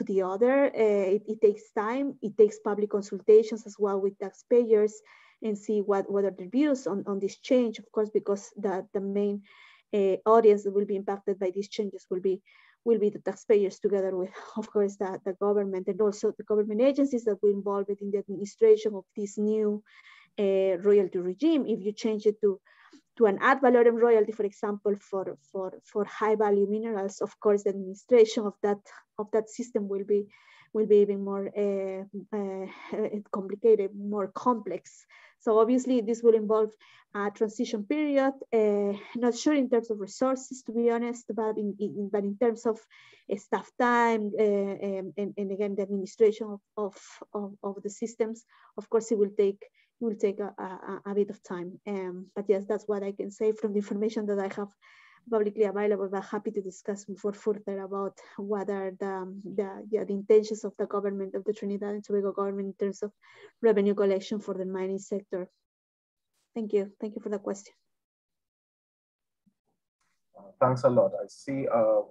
the other. It takes time. It takes public consultations as well with taxpayers, and see what are their views on this change, of course, because the main audience that will be impacted by these changes will be the taxpayers, together with, of course, the government, and also the government agencies that will involve it in the administration of this new royalty regime. If you change it to an ad valorem royalty, for example, for high value minerals, of course, the administration of that system will be even more complicated, more complex. So obviously this will involve a transition period. Not sure in terms of resources, to be honest, but in terms of staff time and again the administration of the systems, of course, it will take a bit of time. But yes, that's what I can say from the information that I have publicly available, but happy to discuss more further about what are the intentions of the government, of the Trinidad and Tobago government, in terms of revenue collection for the mining sector. Thank you for the question. Thanks a lot. I see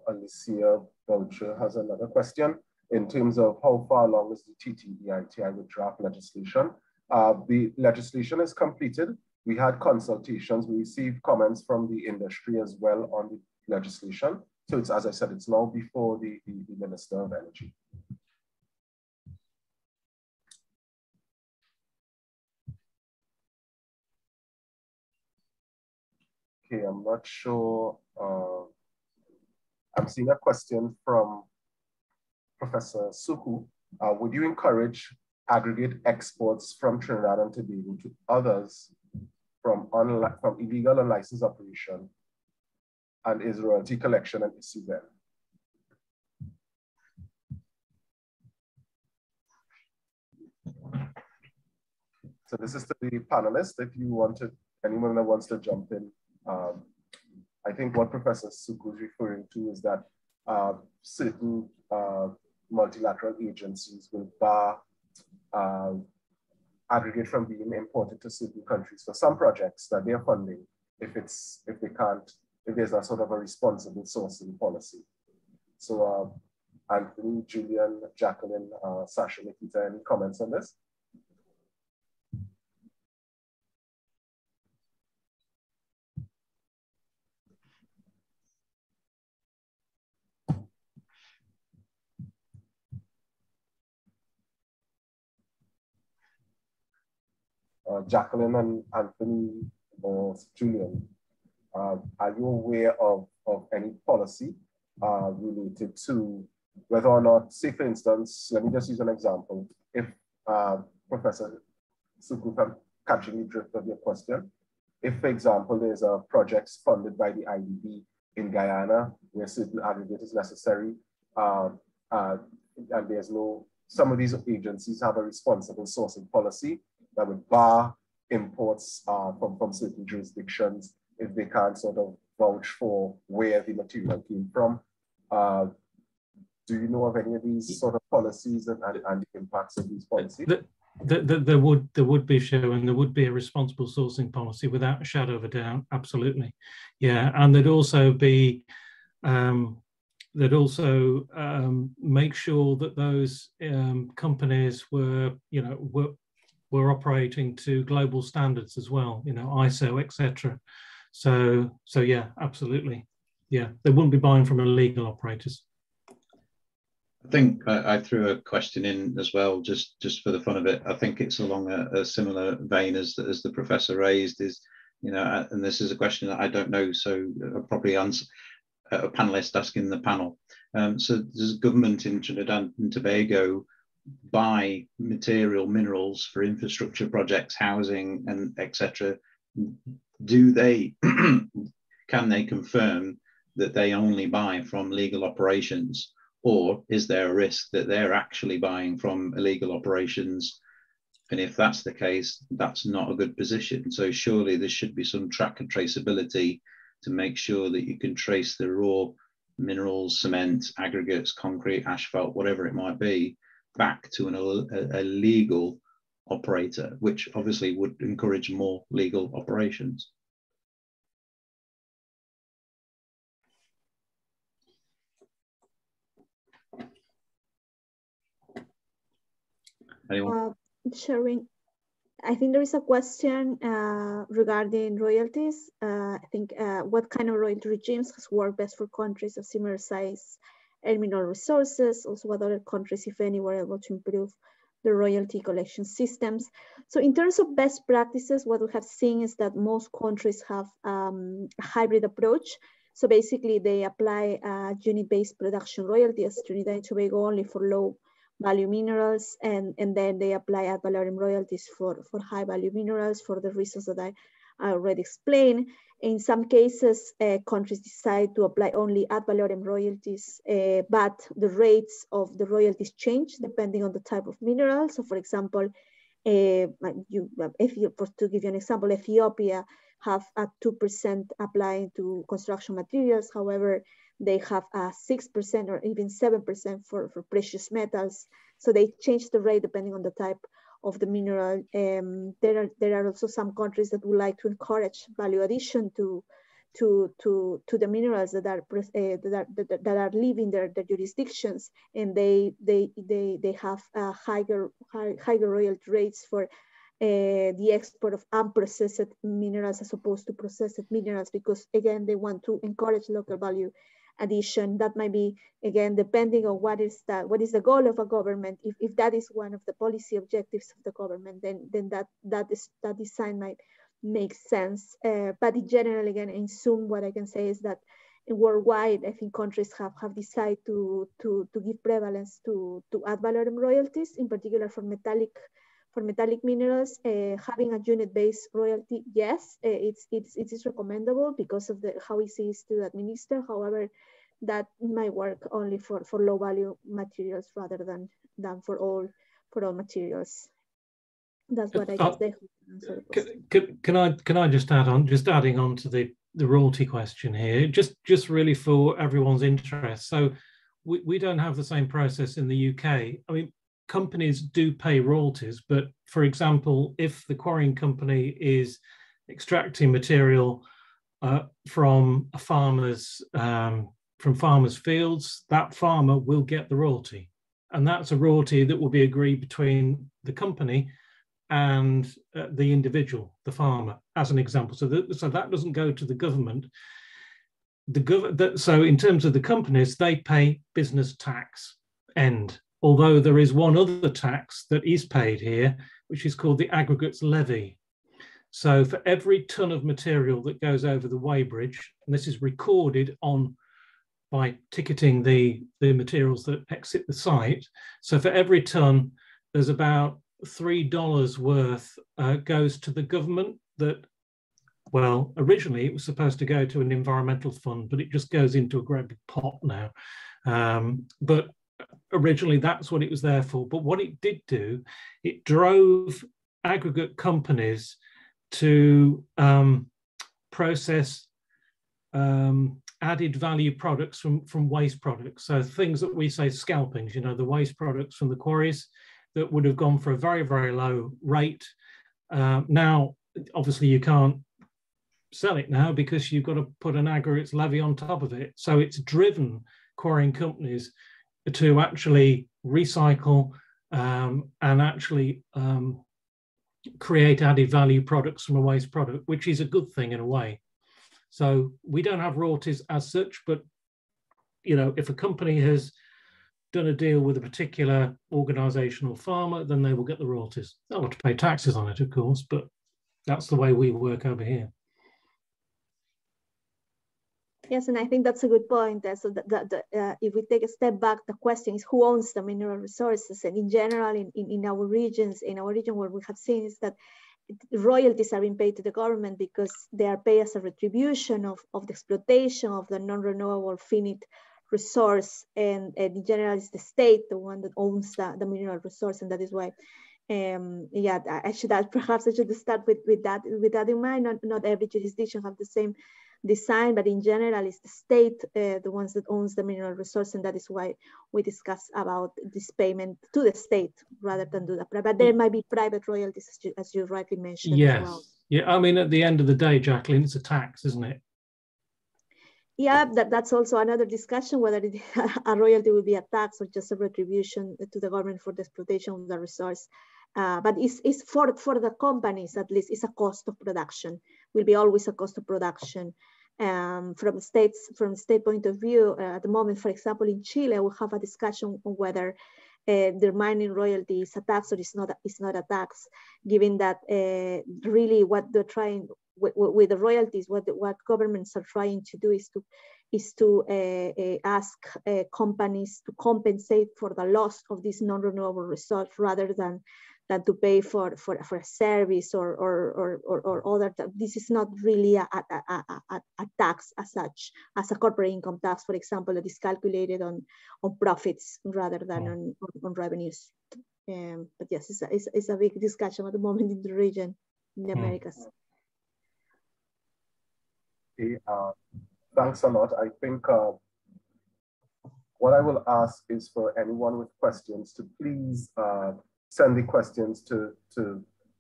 Alicia Boucher has another question in terms of how far along is the TTEITI with draft legislation. The legislation is completed. We had consultations. We received comments from the industry as well on the legislation. So it's, as I said, it's now before the Minister of Energy. Okay, I'm not sure. I'm seeing a question from Professor Suku. Would you encourage aggregate exports from Trinidad and Tobago to others from illegal unlicensed operation, and is royalty collection an issue then? So this is to the panelists. If you want to, anyone that wants to jump in. I think what Professor Suku is referring to is that certain multilateral agencies will bar aggregate from being imported to certain countries for some projects that they are funding if there's a sort of a responsible sourcing policy. So Anthony, Julian, Jacqueline, Sasha, Nikita, any comments on this? Jacqueline and Anthony or Julian, are you aware of any policy related to whether or not, say for instance, let me just use an example. If Professor Suku, I'm catching the drift of your question, if for example, there's a project funded by the IDB in Guyana where certain aggregate is necessary, and there's some of these agencies have a responsible sourcing policy that would bar imports from certain jurisdictions if they can't sort of vouch for where the material came from. Do you know of any of these sort of policies and the impacts of these policies? There would be, Sharon, there would be a responsible sourcing policy without a shadow of a doubt, absolutely. Yeah, and there'd also be, make sure that those companies were operating to global standards as well, ISO, etc. So yeah, absolutely. Yeah, they wouldn't be buying from illegal operators. I think I threw a question in as well, just for the fun of it. I think it's along a similar vein as the professor raised, is, and this is a question that I don't know, so I'll probably answer a panelist asking the panel. So does government in Trinidad and Tobago buy minerals for infrastructure projects, housing, and etc.? Do they, can they confirm that they only buy from legal operations, or is there a risk that they're actually buying from illegal operations? And if that's the case, that's not a good position. So surely there should be some track and traceability to make sure that you can trace the raw minerals, cement, aggregates, concrete, asphalt, whatever it might be, back to a legal operator, which obviously would encourage more legal operations. Anyone? Sharing, I think there is a question regarding royalties. I think what kind of royalty regimes has worked best for countries of similar size and mineral resources? Also, what other countries, if any, were able to improve the royalty collection systems? So in terms of best practices, what we have seen is that most countries have a hybrid approach. So basically, they apply a unit-based production royalty as Trinidad and Tobago only for low value minerals, and then they apply ad valorem royalties for high value minerals for the reasons that I already explained. In some cases, countries decide to apply only ad valorem royalties, but the rates of the royalties change depending on the type of mineral. So for example, to give you an example, Ethiopia have a 2% applying to construction materials. However, they have a 6% or even 7% for precious metals. So they change the rate depending on the type of the mineral. There are also some countries that would like to encourage value addition to the minerals that are leaving their jurisdictions, and they have higher royalty rates for the export of unprocessed minerals as opposed to processed minerals, because again they want to encourage local value addition. That might be, again, depending on what is the goal of a government. If that is one of the policy objectives of the government, then that design might make sense. But in general, again, in sum, what I can say is that worldwide, I think countries have decided to give prevalence to ad valorem royalties, in particular for metallic minerals. Having a unit-based royalty, yes, it is recommendable because of how easy it is to administer. However, that might work only for low-value materials rather than for all materials. That's what I can say. Can I just add on? Just adding on to the royalty question here, just really for everyone's interest. So we don't have the same process in the UK. I mean, companies do pay royalties, but for example, if the quarrying company is extracting material from farmers' fields, that farmer will get the royalty, and that's a royalty that will be agreed between the company and the individual, the farmer, as an example. So that doesn't go to the government. So in terms of the companies, they pay business tax end. Although there is one other tax that is paid here, which is called the aggregates levy. So for every ton of material that goes over the weighbridge, and this is recorded by ticketing the materials that exit the site. So for every ton, there's about $3 worth goes to the government. That, well, originally it was supposed to go to an environmental fund, but it just goes into a great big pot now. But originally that's what it was there for. But what it did do, it drove aggregate companies to process added value products from waste products. So things that we say scalpings, the waste products from the quarries that would have gone for a very, very low rate. Now, obviously you can't sell it now because you've got to put an aggregates levy on top of it. So it's driven quarrying companies to actually recycle and actually create added value products from a waste product, which is a good thing in a way. So we don't have royalties as such, but if a company has done a deal with a particular organization or farmer, then they will get the royalties. They'll have to pay taxes on it, of course, but that's the way we work over here. Yes, and I think that's a good point. So if we take a step back, the question is who owns the mineral resources? And in general, in our region, where we have seen is that royalties are being paid to the government because they are paid as a retribution of the exploitation of the non-renewable finite resource, and in general it's the state the one that owns the mineral resource, and that is why yeah, perhaps I should start with that in mind. Not every jurisdiction have the same design, but in general it's the state the ones that owns the mineral resource, and that is why we discuss about this payment to the state rather than to the private. But there might be private royalties, as you rightly mentioned. Yes. As well. Yeah, I mean, at the end of the day, Jacqueline, it's a tax, isn't it? Yeah, that's also another discussion, whether a royalty will be a tax or just a retribution to the government for the exploitation of the resource. But it's for the companies, at least, it's a cost of production. Will be always a cost of production. From the state point of view, at the moment, for example, in Chile, we have a discussion on whether their mining royalty is a tax or it's not a tax, given that really what they're trying with the royalties, what governments are trying to do is to ask companies to compensate for the loss of this non-renewable resource rather than to pay for a service or other. This is not really a tax as such, as a corporate income tax, for example, that is calculated on profits rather than on revenues. But yes, it's a big discussion at the moment in the region, in the Americas. Okay, thanks a lot. I think what I will ask is for anyone with questions to please send the questions to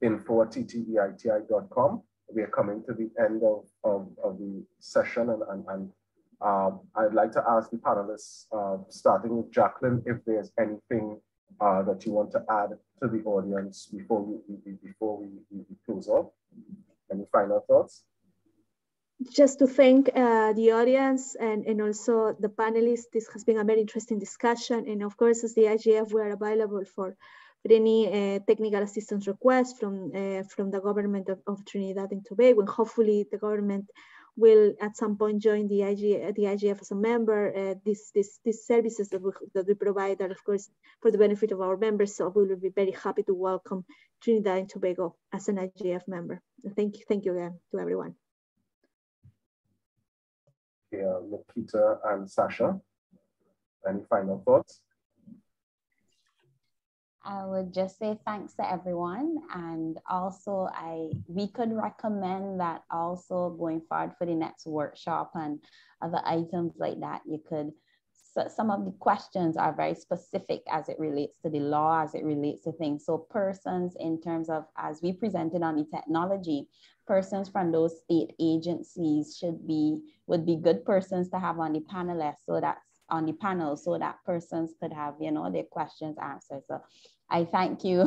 info@tteiti.com. We are coming to the end of the session, and I'd like to ask the panelists, starting with Jacqueline, if there's anything that you want to add to the audience before we close off. Any final thoughts? Just to thank the audience and also the panelists. This has been a very interesting discussion. And of course, as the IGF, we are available for any technical assistance requests from the government of Trinidad and Tobago. And hopefully the government will at some point join the IGF as a member. These services that we provide are, of course, for the benefit of our members. So we will be very happy to welcome Trinidad and Tobago as an IGF member. Thank you again to everyone. Yeah, Nikita and Sasha, any final thoughts? I would just say thanks to everyone, and also we could recommend that also going forward for the next workshop and other items like that. You could, some of the questions are very specific as it relates to the law, as it relates to things. So persons, in terms of, as we presented on the technology, persons from those state agencies would be good persons to have on the panelists, so that's on the panel, so that persons could have, you know, their questions answered. So I thank you.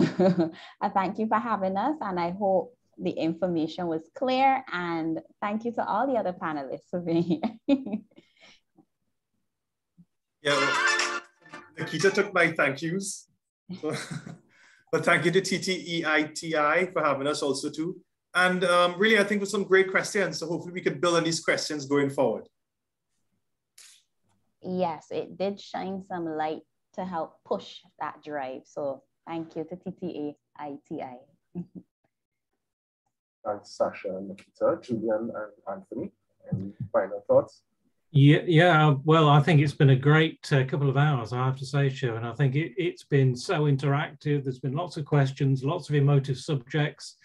I thank you for having us, and I hope the information was clear, and thank you to all the other panelists for being here. Yeah, well, Nikita took my thank yous. So, but thank you to TTEITI for having us also too. And really, I think it was some great questions. So hopefully we can build on these questions going forward. Yes, it did shine some light to help push that drive. So thank you to TTEITI. Thanks, Sasha and Nikita. Julian and Anthony, any final thoughts? Yeah. Well, I think it's been a great couple of hours, I have to say, Shu, and I think it's been so interactive. There's been lots of questions, lots of emotive subjects,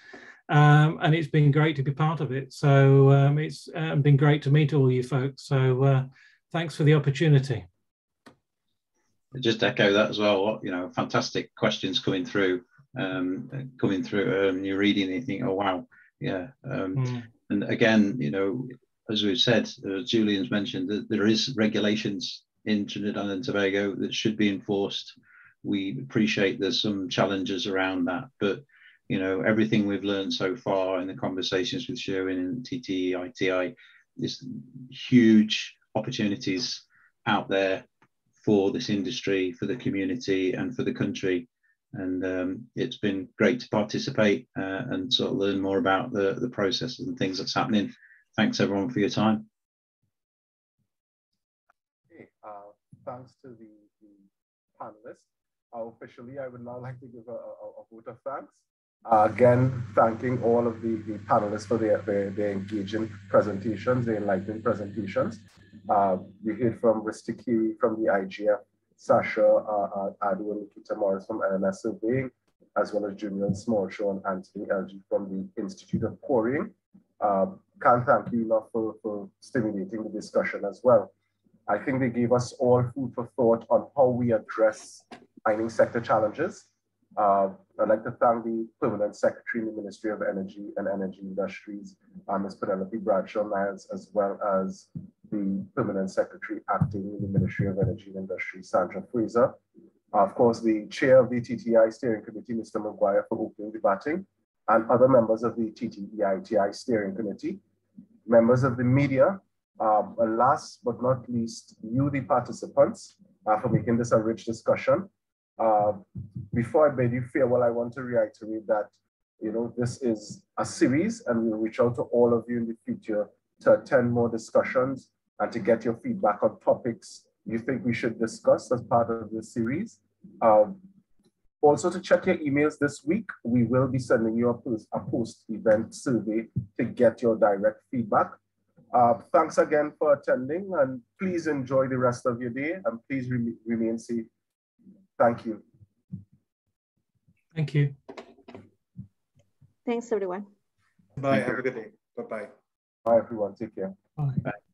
and it's been great to be part of it. So it's been great to meet all you folks. So thanks for the opportunity. Just echo that as well. You know, fantastic questions coming through. You're reading and you think, oh wow, yeah. And again, you know, as we've said, Julian's mentioned that there is regulations in Trinidad and Tobago that should be enforced. We appreciate there's some challenges around that, but you know, everything we've learned so far in the conversations with Sherwin and TTEITI is huge opportunities out there for this industry, for the community, and for the country. And it's been great to participate and sort of learn more about the processes and things that's happening. Thanks everyone for your time. Okay, thanks to the panelists. Officially, I would now like to give a vote of thanks. Again, thanking all of the panelists for their engaging presentations, their enlightening presentations. We heard from Ristikiri from the IGF, Sasha Adu and Nikita Morris from LNS Surveying, as well as Julian Smallshaw and Anthony LG from the Institute of Quarrying. Can't thank you enough for stimulating the discussion as well. I think they gave us all food for thought on how we address mining sector challenges. I'd like to thank the Permanent Secretary in the Ministry of Energy and Energy Industries, Ms. Penelope Bradshaw-Niles, as well as the Permanent Secretary acting in the Ministry of Energy and Industries, Sandra Fraser. Of course, the Chair of the TTEITI Steering Committee, Mr. Maguire, for opening debating, and other members of the TTEITI Steering Committee, members of the media, and last but not least, you, the participants, for making this a rich discussion. Before I bid you farewell, I want to reiterate that, this is a series, and we'll reach out to all of you in the future to attend more discussions and to get your feedback on topics you think we should discuss as part of this series. Also, to check your emails this week, we will be sending you a post-event survey to get your direct feedback. Thanks again for attending, and please enjoy the rest of your day, and please remain safe. Thank you. Thank you. Thanks, everyone. Bye. Have a good day. Bye-bye. Bye, everyone. Take care. Bye. Bye.